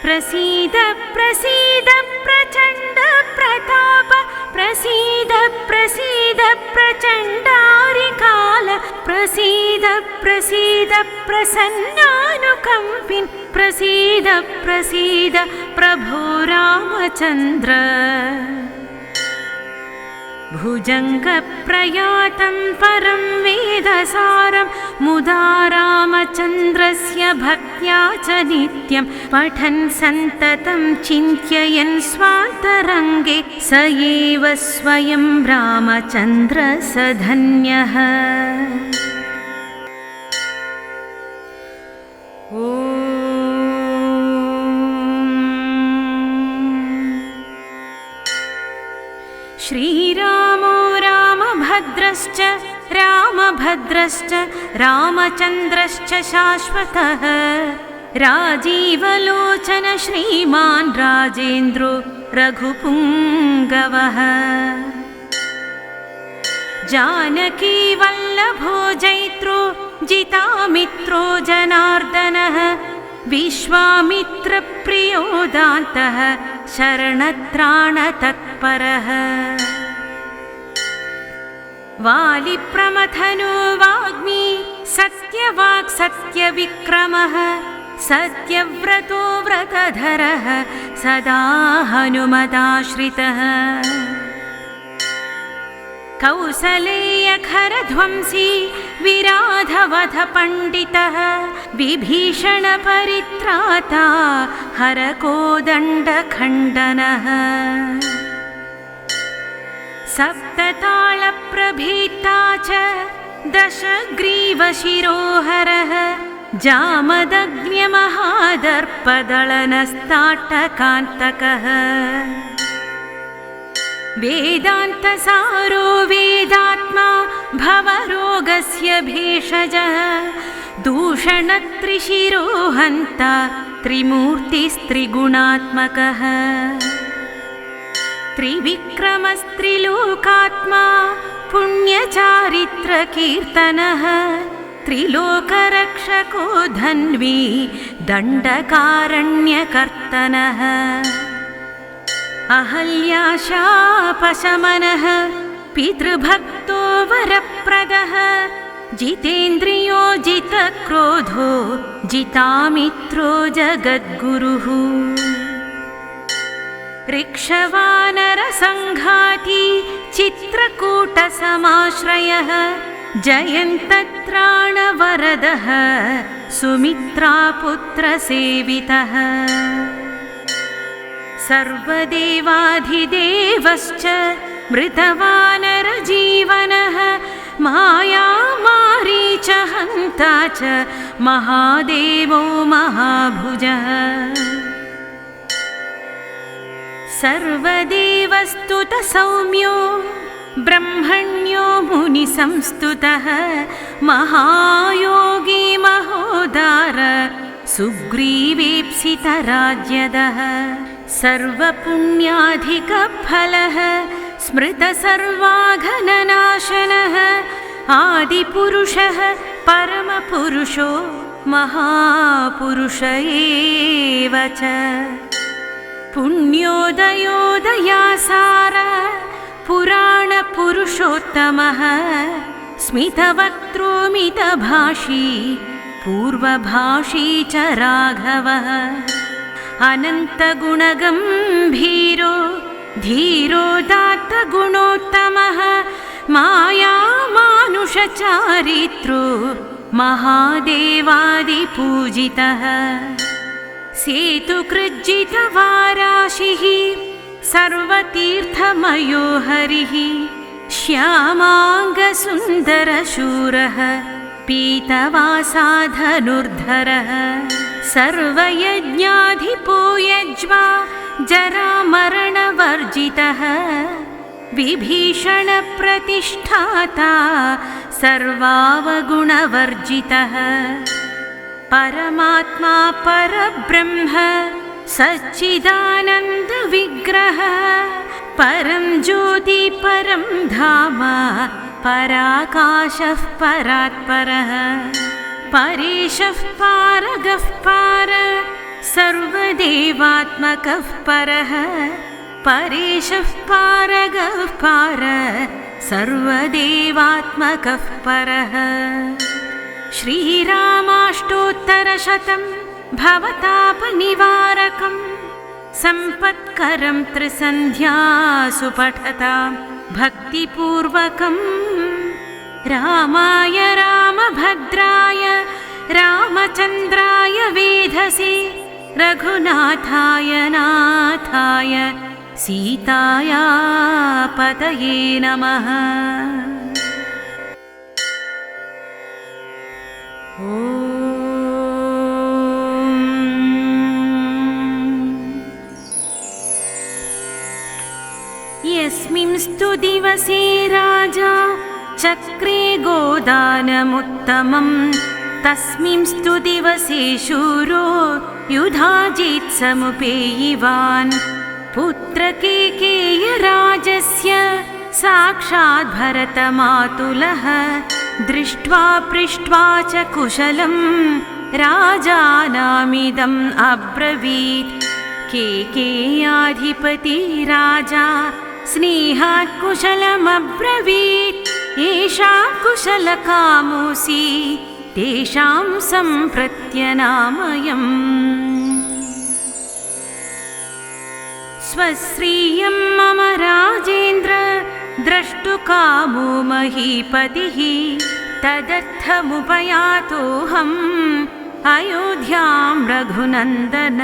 प्रसीद प्रसीद प्रचण्ड प्रताप प्रसीद प्रसीद प्रचण्डारिकाल प्रसीद प्रसीद प्रसन्नानुकम्पिन् प्रसीद प्रसीद प्रभो रामचन्द्र भुजङ्गप्रयातं परं वेदसारं मुदा रामचन्द्रस्य भक्त्या च नित्यं पठन् सन्ततं चिन्तयन् स्वान्तरङ्गे स एव स्वयं रामचन्द्रः धन्यः श्रीरामो रामभद्रश्च रामभद्रश्च रामचन्द्रश्च शाश्वतः राजीवलोचन श्रीमान् राजेन्द्रो रघुपुङ्गवः जानकी वल्लभो जैत्रो जितामित्रो जनार्दनः विश्वामित्रप्रियो दान्तः शरणत्राणतत्परः वालिप्रमथनो वाग्मी सत्यवाक् सत्यविक्रमः सत्यव्रतो व्रतधरः सदा हनुमदाश्रितः कौसलेयखरध्वंसी विराधवधपण्डितः विभीषणपरित्राता हरकोदण्डखण्डनः सप्ततालप्रभीता च दशग्रीवशिरोहरः जामदग्न्यमहादर्पदलनस्ताटकान्तकः वेदान्तसारो वेदात्मा भवरोगस्य भेषजः दूषणत्रिशिरो हन्ता त्रिमूर्तिस्त्रिगुणात्मकः त्रिविक्रमस्त्रिलोकात्मा पुण्यचारित्रकीर्तनः त्रिलोकरक्षको धन्वी दण्डकारण्यकर्तनः अहल्याशापशमनः पितृभक्तो वरप्रदः जितेन्द्रियो जितक्रोधो जितामित्रो जगद्गुरुः ऋक्षवानरसङ्घाती चित्रकूटसमाश्रयः जयन्तत्राणवरदः सुमित्रापुत्रसेवितः सर्वदेवाधिदेवश्च मृतवानरजीवनः मायामारीचहन्ता च महादेवो महाभुजः सर्वदेवस्तुतसौम्यो ब्रह्मण्यो मुनिसंस्तुतः महायोगी महोदार सुग्रीवेप्सितराज्यदः सर्वपुण्याधिकफलः स्मृतसर्वाघननाशनः आदिपुरुषः परमपुरुषो महापुरुष एव च पुण्योदयोदयासार पुराणपुरुषोत्तमः स्मितवक्त्रो मितभाषी पूर्वभाषी च राघवः अनन्तगुणगम्भीरो धीरोदात्तगुणोत्तमः मायामानुषचारित्रो महादेवादिपूजितः सेतुकृज्जितवाराशिः सर्वतीर्थमयो हरिः श्यामाङ्गसुन्दरशूरः पीतवासाधनुर्धरः सर्वयज्ञाधिपो यज्वा जरामरणवर्जितः विभीषणप्रतिष्ठाता सर्वावगुणवर्जितः परमात्मा परब्रह्म सच्चिदानन्दविग्रह परं ज्योति परं धाम पराकाशः परात्परः परेशः पारगः पार सर्वदेवात्मकः परः परेशः पारगः पार सर्वदेवात्मकः परः श्रीरामाष्टोत्तरशतं भवतापनिवारकं सम्पत्करं त्रिसन्ध्यासु पठतां भक्तिपूर्वकम् रामाय रामभद्राय रामचन्द्राय वेधसे रघुनाथाय नाथाय सीताया पतये नमः। यस्मिंस्तु दिवसे राजा चक्रे गोदानमुत्तमं तस्मिंस्तु दिवसे शूरो युधाजित्समुपेयिवान् पुत्रकेकेयराजस्य साक्षात् भरतमातुलः दृष्ट्वा पृष्ट्वा च कुशलं राजानामिदम् अब्रवीत् केकेयाधिपति राजा स्नेहात् कुशलमब्रवीत् येषां कुशलकामोऽसि तेषां सम्प्रत्यनामयम् स्वश्रियं मम राजेन्द्र द्रष्टुकामो महीपतिः तदर्थमुपयातोऽहम् अयोध्यां रघुनन्दन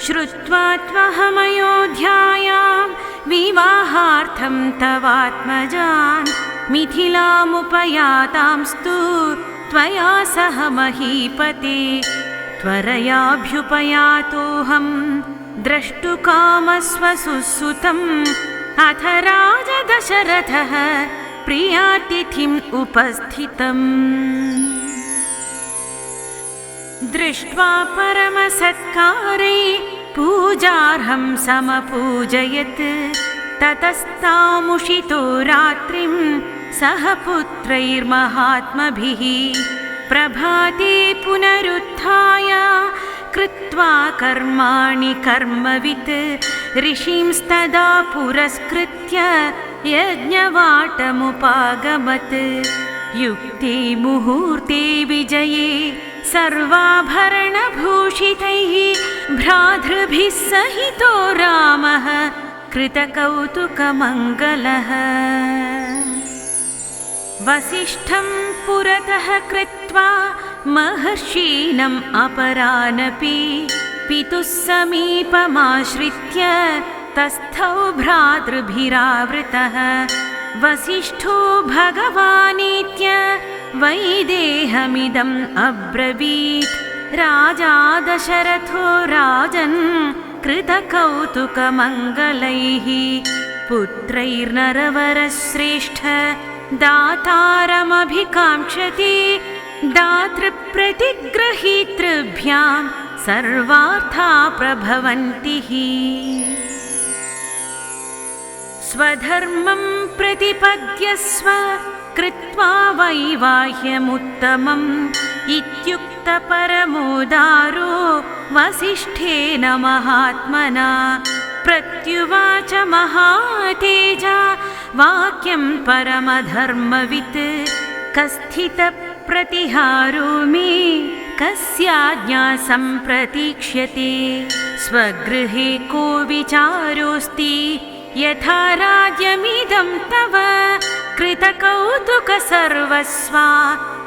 श्रुत्वा त्वहमयोध्यायां विवाहार्थं तवात्मजान् मिथिलामुपयातांस्तु त्वया सह महीपते त्वरयाभ्युपयातोऽहम् द्रष्टुकामस्वसुसुतम् अथ राजदशरथः प्रियातिथिम् उपस्थितम् दृष्ट्वा परमसत्कारै पूजार्हं समपूजयत् ततस्तामुषितो रात्रिं सह पुत्रैर्महात्मभिः प्रभाते पुनरुत्थाय कृत्वा कर्माणि कर्मवित् ऋषिंस्तदा पुरस्कृत्य यज्ञवाटमुपागमत् युक्ते मुहूर्ते विजये सर्वाभरणभूषितैः भ्रातृभिः सहितो रामः कृतकौतुकमङ्गलः वसिष्ठं पुरतः कृत्वा महर्षीणम् अपरानपि पितुः समीपमाश्रित्य तस्थौ भ्रातृभिरावृतः वसिष्ठो भगवानीत्य वैदेहमिदम् अब्रवीत् राजा दशरथो राजन् कृतकौतुकमङ्गलैः पुत्रैर्नरवरश्रेष्ठ दातारमभिकाङ्क्षति दातृप्रतिग्रहीतृभ्यां सर्वार्था प्रभवन्ति स्वधर्मं प्रतिपद्यस्व कृत्वा वैवाह्यमुत्तमम् इत्युक्तपरमोदारो वसिष्ठेन महात्मना प्रत्युवाच महातेजा वाक्यं परमधर्मवित् कस्थितप्रतिहारो मे कस्याज्ञा सम्प्रतीक्ष्यते स्वगृहे को विचारोऽस्ति यथा राज्यमिदं तव कृतकौतुक सर्वस्वा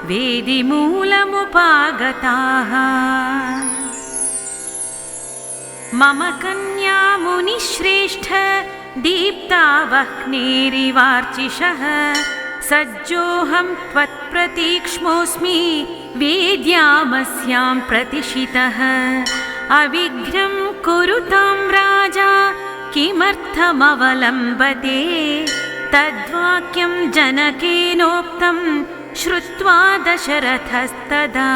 वेदिमूलमुपागताः मम कन्या मुनिश्रेष्ठ दीप्तावह्नेरिवार्चिषः सज्जोऽहं त्वत्प्रतीक्ष्मोऽस्मि वेद्यामस्यां प्रतिशितः अविघ्नं कुरुतां राजा किमर्थमवलम्बते तद्वाक्यं जनकेनोक्तं श्रुत्वा दशरथस्तदा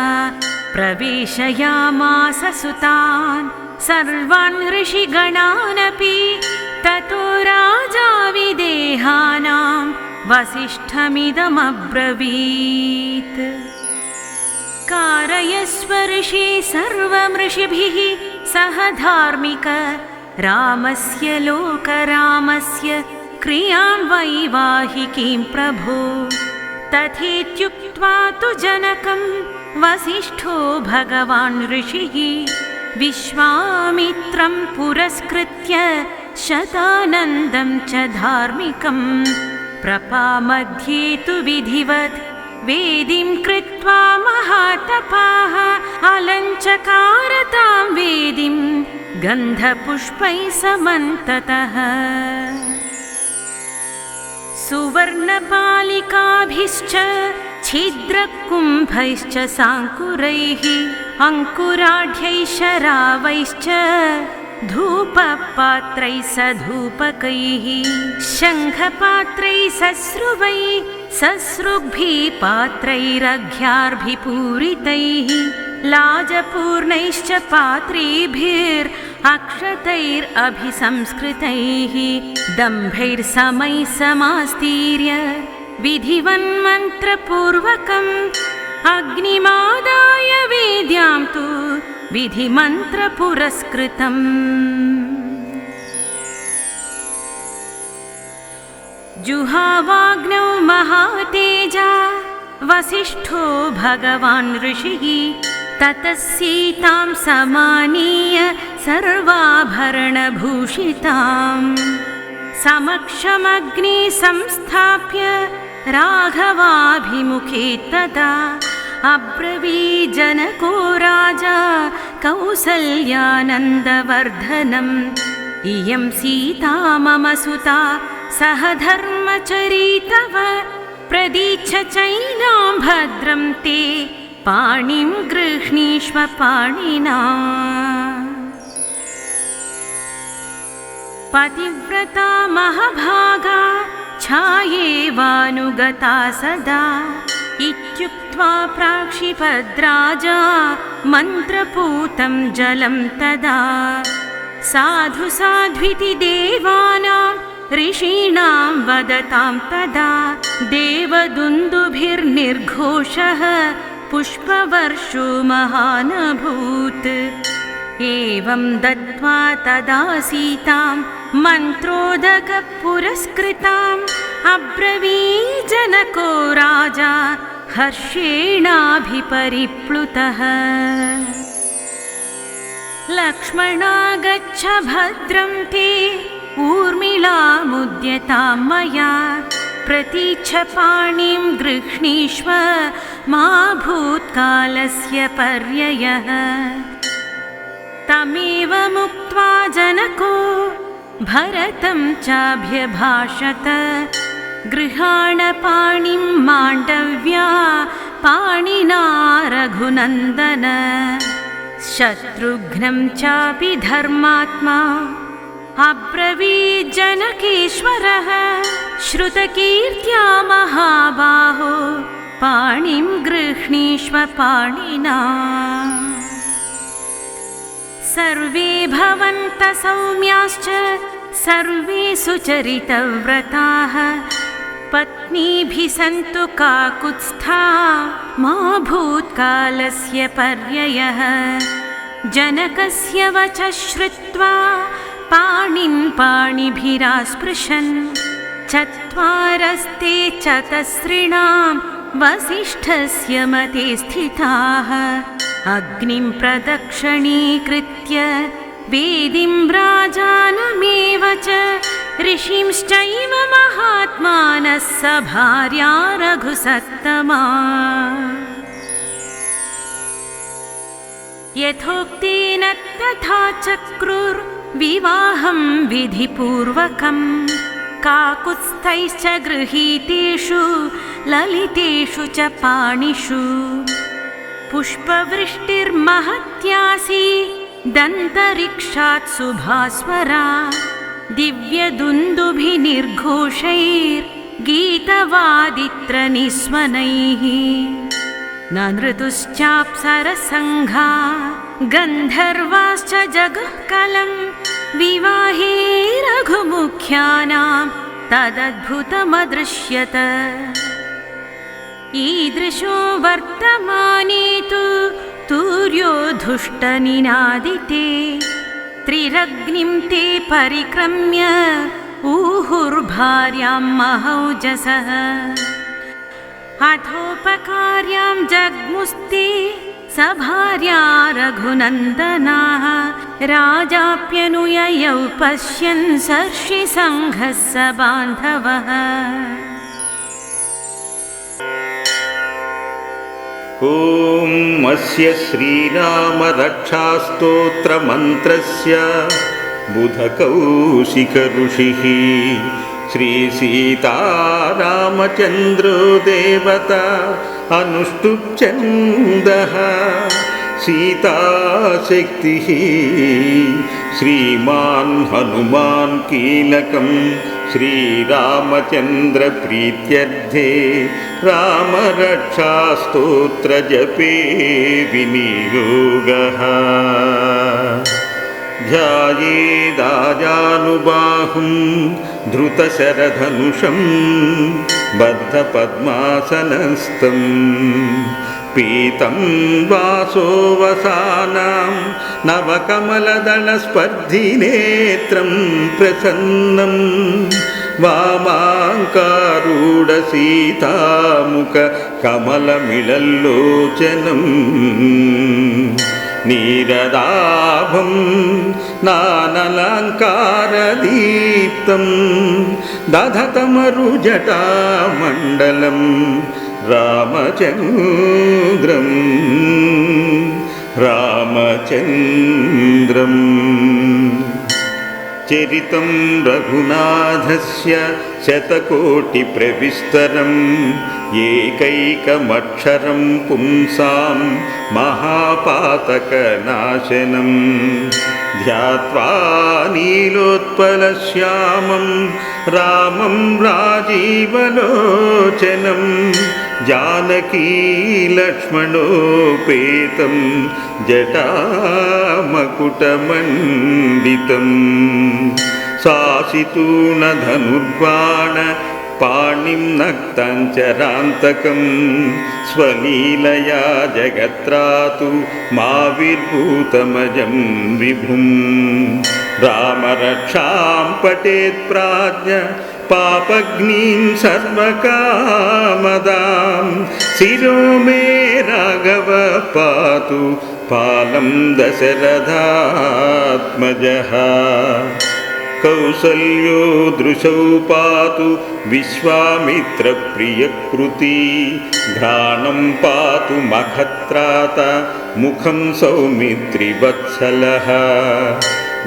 प्रवेशयामास सुतान् सर्वान् ऋषिगणानपि ततो राजा विदेहानां वसिष्ठमिदमब्रवीत् कारयस्व ऋषि सर्वमृषिभिः सह धार्मिक रामस्य लोकरामस्य क्रियां वैवाहिकीं प्रभो तथेत्युक्त्वा तु जनकं वसिष्ठो भगवान् ऋषिः विश्वामित्रं पुरस्कृत्य शतानन्दं च धार्मिकं प्रपामध्ये तु विधिवत् वेदीं कृत्वा महातपाः अलञ्चकार तां वेदीं गन्धपुष्पैः समन्ततः सुवर्णपालिकाभिश्च छिद्रकुम्भैश्च साङ्कुरैः अङ्कुराढ्यैः शरावैश्च धूपपात्रैः सधूपकैः शङ्खपात्रैः सस्रुवैः सस्रुग्भिः पात्रैरघ्यार्भिपूरितैः लाजपूर्णैश्च पात्रेभिरक्षतैरभिसंस्कृतैः दम्भैर्समैः समास्तीर्य विधिवन्मन्त्रपूर्वकम् अग्निमादाय वेद्यां तु विधिमन्त्रपुरस्कृतम् जुहावाग्नौ महातेजा वसिष्ठो भगवान् ऋषिः ततः सीतां समानीय सर्वाभरणभूषितां समक्षमग्नि संस्थाप्य राघवाभिमुखे तदा अब्रवीजनको राजा कौसल्यानन्दवर्धनम् इयं सीता मम सुता सह धर्मचरी तव प्रदीच्छ चैनां भद्रं ते पाणिं गृह्णीष्व पाणिना पतिव्रता महाभागा छायेवानुगता सदा इत्युक्त्वा प्राक्षिपद्राजा मन्त्रपूतं जलं तदा साधु साध्विति देवानां ऋषीणां वदतां तदा देवदुन्दुभिर्निर्घोषः पुष्पवर्षो महानभूत् एवं दत्त्वा तदा सीतां मन्त्रोदकपुरस्कृताम् अब्रवीजनको राजा हर्षेणाभिपरिप्लुतः लक्ष्मणा गच्छ भद्रं ते ऊर्मिलामुद्यतां मया प्रतीच्छ पाणिं गृह्णीष्व मा भूत्कालस्य पर्ययः तमेव मुक्त्वा जनको भरतं चाभ्यभाषत गृहाण पाणिं माण्डव्या पाणिना रघुनन्दन शत्रुघ्नं चापि धर्मात्मा अब्रवीज्जनकेश्वरः श्रुतकीर्त्या महाबाहो पाणिं गृह्णीष्व पाणिना सर्वे भवन्तः सौम्याश्च सर्वे सुचरितव्रताः पत्नीभिः सन्तु काकुत्स्था मा भूत्कालस्य पर्ययः जनकस्य वचः श्रुत्वा पाणिं पाणिभिरास्पृशन् चत्वारस्ते चतस्रिणां वसिष्ठस्य मते स्थिताः अग्निं प्रदक्षिणीकृत्य वेदीं राजानमेव च ऋषिंश्चैव महात्मानः स भार्या रघुसत्तमा यथोक्तेन तथा चक्रुर्विवाहं विधिपूर्वकं काकुत्स्थैश्च गृहीतेषु ललितेषु च पाणिषु पुष्पवृष्टिर्महत्यासि दन्तरिक्षात् सुभास्वरा दिव्यदुन्दुभिर्निर्घोषैर्गीतवादित्रनिस्वनैः न नृतुश्चाप्सरसङ्घा गन्धर्वाश्च जगःकलं विवाहे रघुमुख्यानां तदद्भुतमदृश्यत ईदृशो वर्तमाने तु तूर्यो धुष्टनिनादिते त्रिरग्निं ते परिक्रम्य ऊहुर्भार्यां महौजसः अथोपकार्यां जग्मुस्ते सभार्या रघुनन्दनाः राजाप्यनुययौ पश्यन् सर्षिसङ्घः स बान्धवः ॐ अस्य श्रीरामरक्षास्तोत्रमन्त्रस्य बुधकौशिकऋषिः श्रीसीतारामचन्द्रो देवता अनुष्टुप्छन्दः सीताशक्तिः श्रीमान् हनुमान् कीलकं श्रीरामचन्द्रप्रीत्यर्थे रामरक्षास्तोत्रजपे विनियोगः ध्यायेदाजानुबाहुं धृतशरधनुषं बद्धपद्मासनस्थं पीतं वासोवसानां नवकमलदलस्पर्धिनेत्रं प्रसन्नं वामाङ्कारूढसीतामुखकमलमिळल्लोचनम् नीरदाभं नानलङ्कारदीप्तं दधतमरुजटामण्डलं रामचन्द्रम् चरितं रघुनाथस्य शतकोटिप्रविस्तरम् एकैकमक्षरं पुंसां महापातकनाशनं ध्यात्वा नीलोत्पलश्यामं रामं राजीवलोचनं जानकीलक्ष्मणोपेतं जटामकुटमण्डितं सासितूणधनुर्बाण पाणिं नक्ताञ्चरान्तकं स्वलीलया जगत्रातु माविर्भूतमजं विभुं रामरक्षां पठेत् प्राज्ञ पापग्नीं सर्वकामदां शिरो मे राघव पातु पालं दशरथात्मजः कौसल्यो दृशौ पातु विश्वामित्रप्रियकृती घ्राणं पातु मखत्राता मुखं सौमित्रिवत्सलः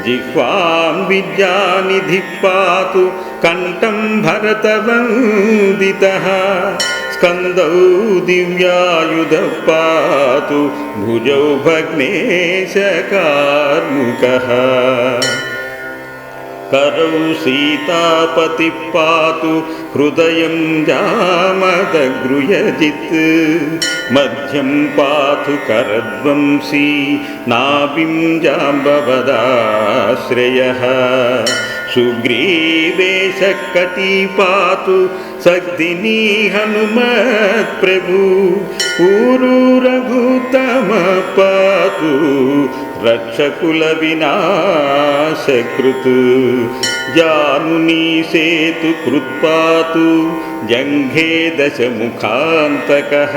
जिह्वां विद्यानिधिः पातु कण्ठं भरतवन्दितः स्कन्दौ दिव्यायुधः पातु भुजौ भग्नेशकार्मुकः करौ सीतापतिः पातु हृदयं जामदगृहजित् मध्यं पातु करध्वंसी नाभिं जाम्बवदाश्रयः सुग्रीवेशकटी पातु सग्दिनी हनुमत्प्रभु ऊरु रघुत्तम पातु रक्षकुलविनाशकृत् जानुनी सेतु कृत्पातु जङ्घे दशमुखान्तकः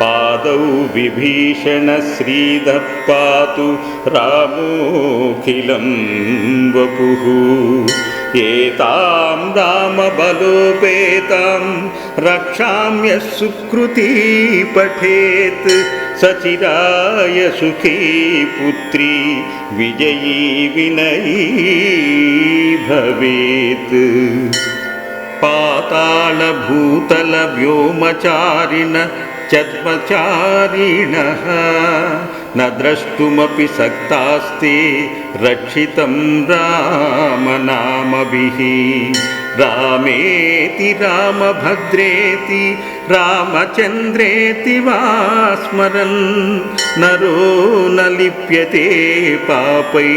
पादौ विभीषणश्रीधः पातु रामोऽखिलं वपुः एतां रामबलोपेतां रक्षाम्यः सुकृती पठेत् सचिराय सुखी पुत्री विजयी विनयी भवेत्। पातालभूतलव्योमचारिण चद्मचारिणः न द्रष्टुमपि सक्तास्ते रक्षितं रामनामभिः। रामेति रामभद्रेति रामचन्द्रेति वा स्मरन् नरो न लिप्यते पापै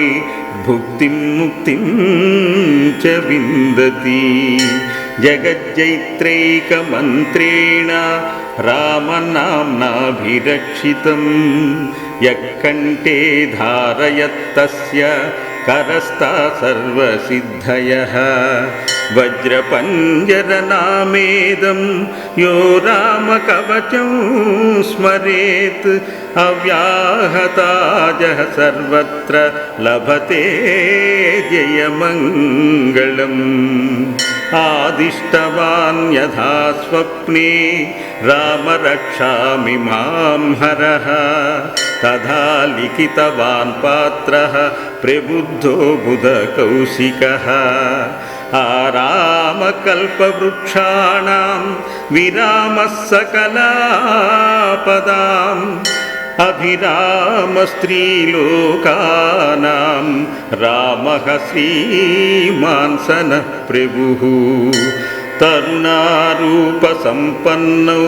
भुक्तिं मुक्तिं च विन्दति। जगज्जैत्रैकमन्त्रेण रामनाम्नाभिरक्षितं यः कण्ठे धारयत्तस्य करस्ता सर्वसिद्धयः। वज्रपञ्जरनामेदं यो रामकवचं स्मरेत् अव्याहताजः सर्वत्र लभते जयमङ्गलम्। आदिष्टवान् यथा स्वप्ने राम रक्षामि मां हरः तथा लिखितवान् पात्रः प्रबुद्धो बुधकौशिकः। आरामकल्पवृक्षाणां विरामः सकलापदाम् अभिरामस्त्रीलोकानां रामः श्रीमान् सनः प्रभुः। तरुणारूपसम्पन्नौ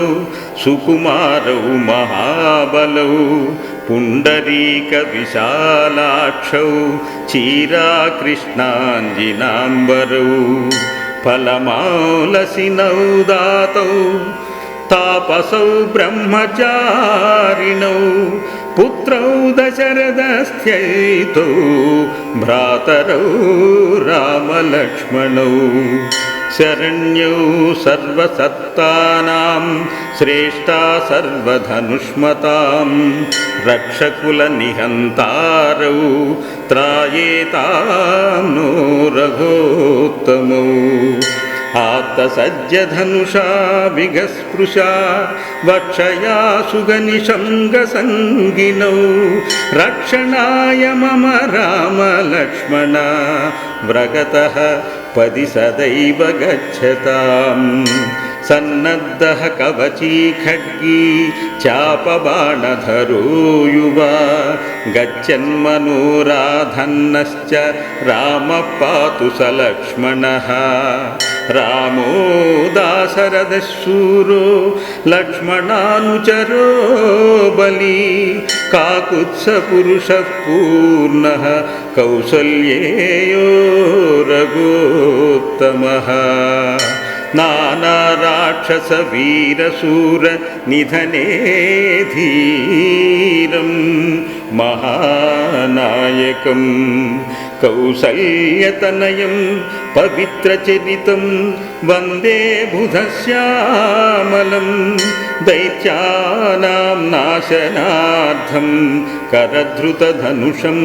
सुकुमारौ महाबलौ पुण्डरीकविशालाक्षौ क्षीराकृष्णाञ्जिनाम्बरौ फलमालसिनौ दातौ तापसौ ब्रह्मचारिणौ पुत्रौ दशरथस्थ्यैतौ भ्रातरौ रामलक्ष्मणौ। शरण्यौ सर्वसत्तानां श्रेष्ठा सर्वधनुष्मतां रक्षकुलनिहन्तारौ त्रायेतां नो रघोत्तमौ। आत्तसज्जधनुषा विगस्पृशा वक्षया सुगनिशङ्गसङ्गिनौ रक्षणाय मम रामलक्ष्मण व्रगतः पदि सदैव गच्छताम्। सन्नद्धः कवची खड्गी चापबाणधरो युवा गच्छन्मनोराधन्नश्च रामः पातु स लक्ष्मणः। रामो दाशरथशूरो लक्ष्मणानुचरो बली काकुत्स्थपुरुषः पूर्णः कौसल्येयो रघोत्तमः। नानाराक्षसवीरशूरनिधने धीरं महानायकं कौसल्यतनयं पवित्रचरितं वन्दे बुधश्यामलं। दैत्यानां नाशनार्थं करधृतधनुषं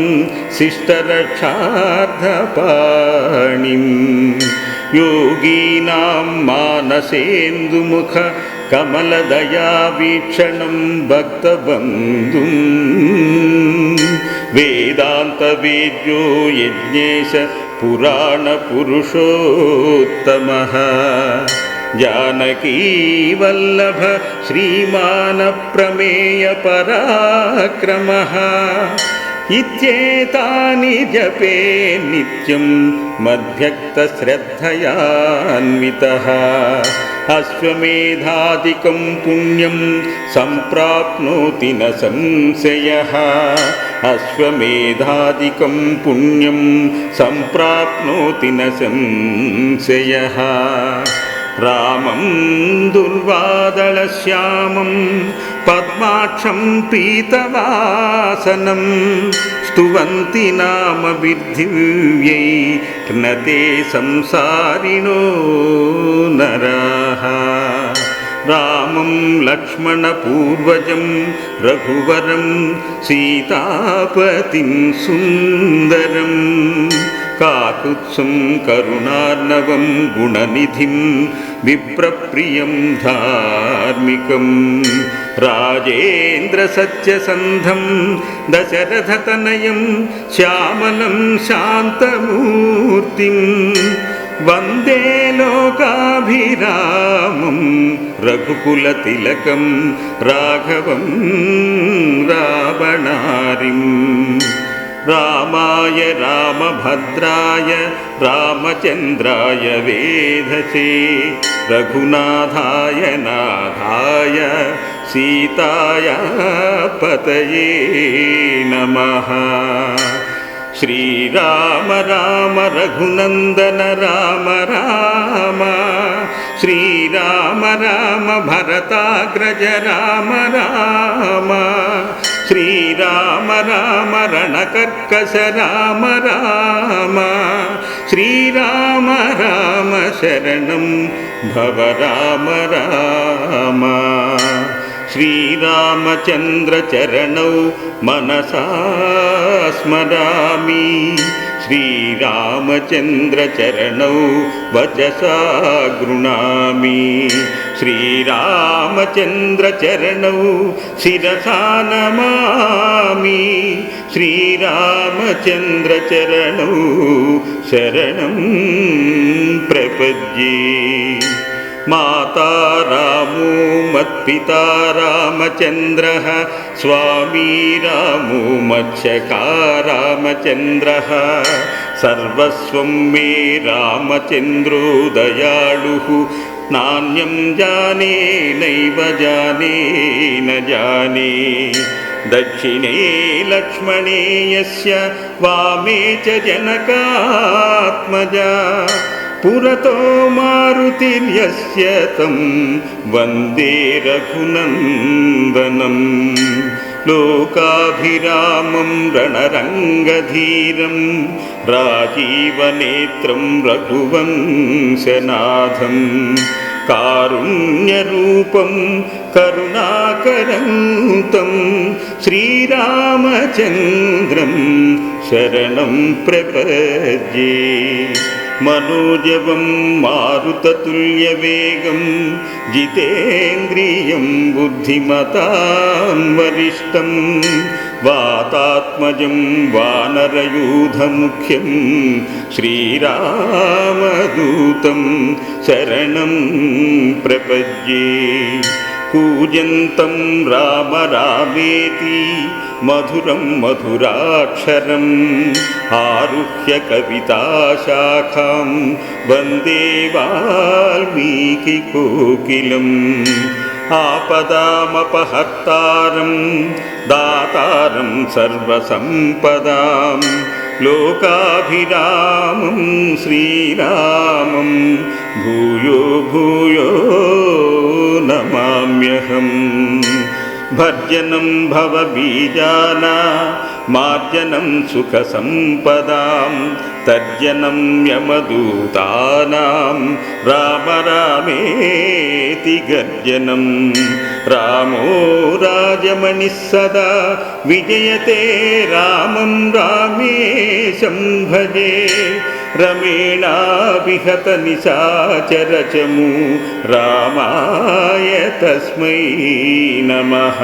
शिष्टरक्षार्थपाणिम्। योगीनां मानसेन्दुमुख कमलदयावीक्षणं भक्तबन्धुम्। वेदान्तवेद्यो यज्ञेश पुराणपुरुषोत्तमः। जानकीवल्लभ श्रीमानप्रमेयपराक्रमः। इत्येतानि जपे नित्यं मद्भक्तश्रद्धयान्वितः। अश्वमेधादिकं पुण्यं सम्प्राप्नोति न संशयः। अश्वमेधादिकं पुण्यं सम्प्राप्नोति न संशयः। रामं दुर्वादलश्यामं पद्माक्षं पीतवासनं स्तुवन्ति नाम विद्धिव्यै न ते संसारिणो नराः। रामं लक्ष्मणपूर्वजं रघुवरं सीतापतिं सुन्दरं काकुत्सं करुणार्णवं गुणनिधिं विप्रप्रियं धार्मिकं राजेन्द्रसत्यसन्धं दशरथतनयं श्यामलं शान्तमूर्तिं वन्दे लोकाभिरामं रघुकुलतिलकं राघवं रावणारिम् रामाय रामभद्राय रामचन्द्राय वेधसे रघुनाथाय नाथाय सीताय पतये नमः। श्रीराम राम रघुनन्दन राम राम श्रीराम राम भरताग्रज राम राम श्रीराम राम रणकर्कश राम राम श्रीराम राम शरणं भव राम राम। श्रीरामचन्द्रचरणौ मनसा स्मरामि श्रीरामचन्द्रचरणौ वचसा गृह्णामि श्रीरामचन्द्रचरणौ शिरसा नमामि श्रीरामचन्द्रचरणौ शरणं प्रपद्ये। माता रामो मत्पिता रामचन्द्रः स्वामी रामो मत्सखा रामचन्द्रः सर्वस्वं मे रामचन्द्रो दयालुः नान्यं जाने नैव जाने न जाने। दक्षिणे लक्ष्मणे यस्य वामे च जनकात्मजा पुरतो मारुतिर्यस्य तं वन्दे रघुनन्दनं। लोकाभिरामं रणरङ्गधीरं राजीवनेत्रं रघुवंशनाथं कारुण्यरूपं करुणाकरं तं श्रीरामचन्द्रं शरणं प्रपद्ये। मनोजवं मारुततुल्यवेगं जितेन्द्रियं बुद्धिमतां वरिष्ठं वातात्मजं वानरयूथमुख्यं श्रीरामदूतं शरणं प्रपद्ये। कूजन्तं राम रामेति मधुरं मधुराक्षरम् आरुह्य कविताशाखां वन्दे वाल्मीकिकोकिलम्। आपदामपहर्तारं दातारं सर्वसम्पदां लोकाभिरामं श्रीरामं भूयो भूयो नमाम्यहम्। भर्जनं भवबीजाना मार्जनं सुखसम्पदां तर्जनं यमदूतानां राम रामेति गर्जनं। रामो राजमणिः सदा विजयते रामं रामेशं भजे। रमेणाभिहत निशाचरचमू रामाय तस्मै नमः।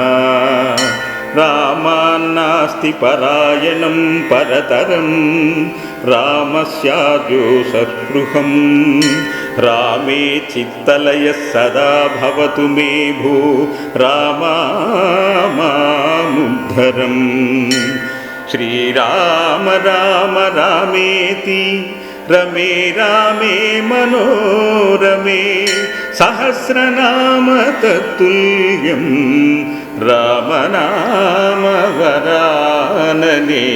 रामान्नास्ति परायणं परतरं रामस्याद्योषस्पृहं। रामे चित्तलयः सदा भवतु मे भो रामा मामुद्धरम्। श्रीराम राम रामेति रमे रामे मनोरमे सहस्रनाम तत्तुल्यं रामनाम वरानने।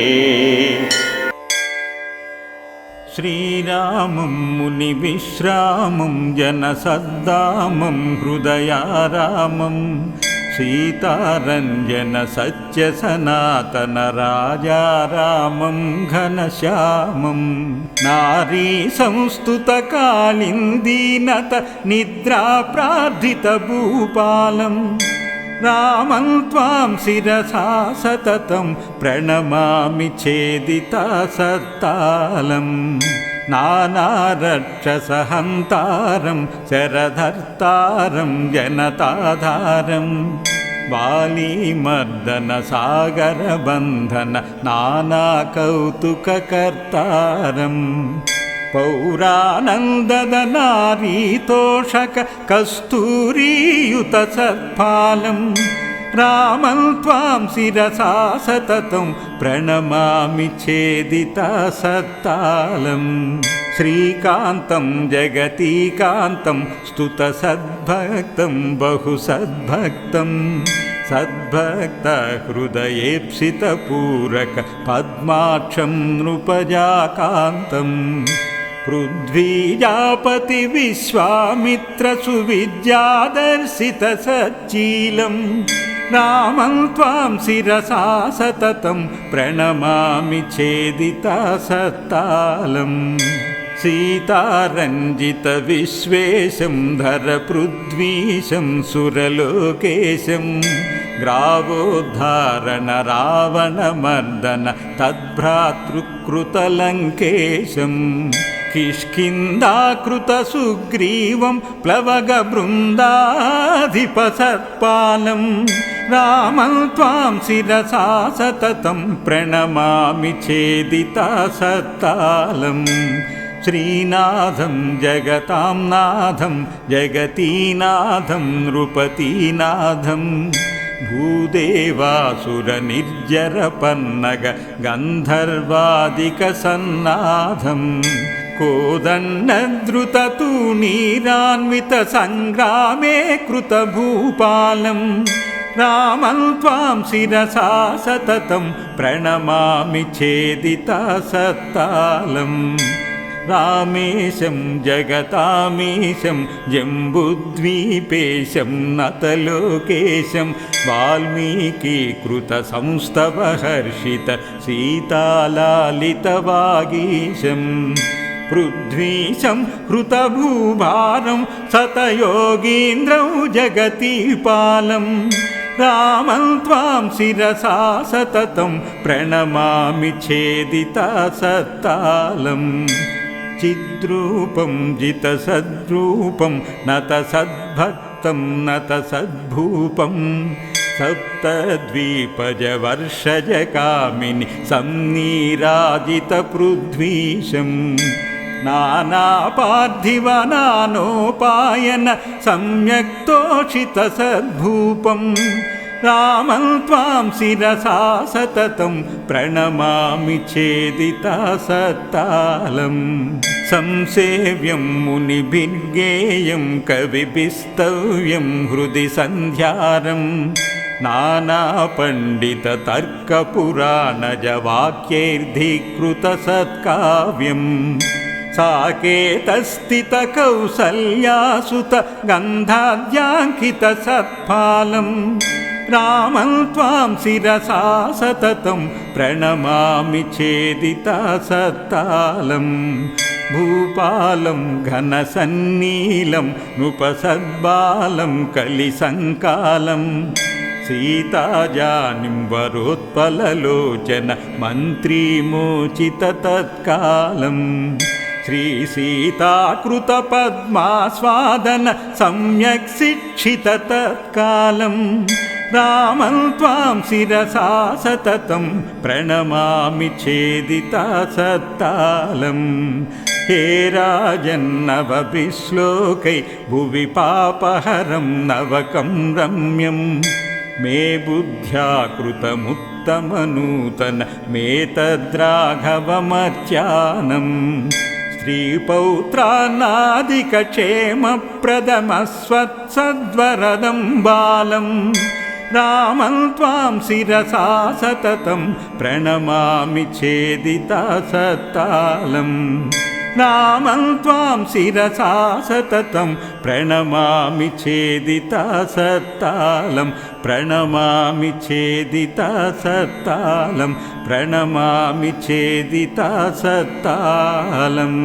श्रीरामं मुनिविश्रामं जनसद्दामं हृदयारामं सीतारञ्जन सत्यसनातनराजारामं घनश्यामं। नारी संस्तुतकालिन्दीनत निद्रा प्रार्थितभूपालं रामं त्वां शिरसा सततं प्रणमामि छेदिता सत्तालं नानारक्षसहन्तारं शरधर्तारं जनताधारं वालीमर्दनसागरबन्धन नानाकौतुककर्तारं पौरानन्ददनारीतोषक कस्तूरीयुतसत्फालं रामं त्वां शिरसा सततं प्रणमामि छेदिता सत्तालं श्रीकान्तं जगतीकान्तं स्तुतसद्भक्तं बहुसद्भक्तं सद्भक्तहृदयेप्सितपूरक पद्माक्षं नृपजाकान्तं पृथ्वीजापतिविश्वामित्रसुविद्यादर्शितसच्चीलं रामं त्वां शिरसा सततं प्रणमामि छेदिता सत्तालं सीतारञ्जितविश्वेशं धरपृथ्वीशं सुरलोकेशं ग्रावोद्धारण रावणमर्दन तद्भ्रातृकृतलङ्केशं किष्किन्धाकृतसुग्रीवं प्लवगबृन्दाधिपसत्पालं रामं त्वां शिरसा सततं प्रणमामि छेदिता सत्तालं श्रीनाथं जगतां नाथं जगतीनाथं नृपतीनाथं भूदेवासुरनिर्जरपन्नग गन्धर्वादिकसन्नाथं कोदण्डद्रुततूणीरान्वितसङ्ग्रामे कृतभूपालं रामं त्वां शिरसा सततं प्रणमामि छेदिता सत्तालं रामेशं जगतामीशं जम्बुद्वीपेशं नतलोकेशं वाल्मीकिकृतसंस्तवहर्षित सीतालालितवागीशं पृथ्वीशं हृतभूभारं सतयोगीन्द्रं जगतीपालं रामं त्वां शिरसा सततं प्रणमामि छेदिता सत्तालं चिद्रूपं जितसद्रूपं नतसद्भक्तं नतसद्भूपं सप्तद्वीपजवर्षजकामिनि संनीराजितपृथ्वीशं नानापार्थिवनानोपायन सम्यक्तोषितसद्भूपं रामं त्वां शिरसा सततं प्रणमामि छेदिता सत्तालं संसेव्यं मुनिभिर्गेयं कविभिस्तव्यं हृदि सन्ध्यारं नानापण्डिततर्कपुराणजवाक्यैर्धिकृतसत्काव्यं साकेतस्थितकौसल्यासुत गन्धाद्याङ्कितसत्फालं रामं त्वां शिरसा सततं प्रणमामि छेदिता सत्तालं भूपालं घनसन्नीलं नृपसद्बालं कलिसङ्कालं सीताजानिं वरोत्पललोचन मन्त्रीमोचिततत्कालं श्रीसीताकृतपद्मास्वादन सम्यक् शिक्षिततत्कालं रामं त्वां शिरसा सततं प्रणमामि छेदिता सत्तालं हे राजन्नवभिश्लोकै भुवि पापहरं नवकं रम्यं मे बुद्ध्या कृतमुत्तमनूतन मे तद्राघवमर्च्यानं स्त्रीपौत्रान्नादिकक्षेमप्रदमस्वत्सद्वरदं बालं रामं त्वां शिरसा सततं प्रणमामि छेदिता सत्तालं रामं त्वां शिरसा सततं प्रणमामि छेदिता सत्तालं प्रणमामि छेदिता सत्तालं प्रणमामि छेदिता सत्तालम्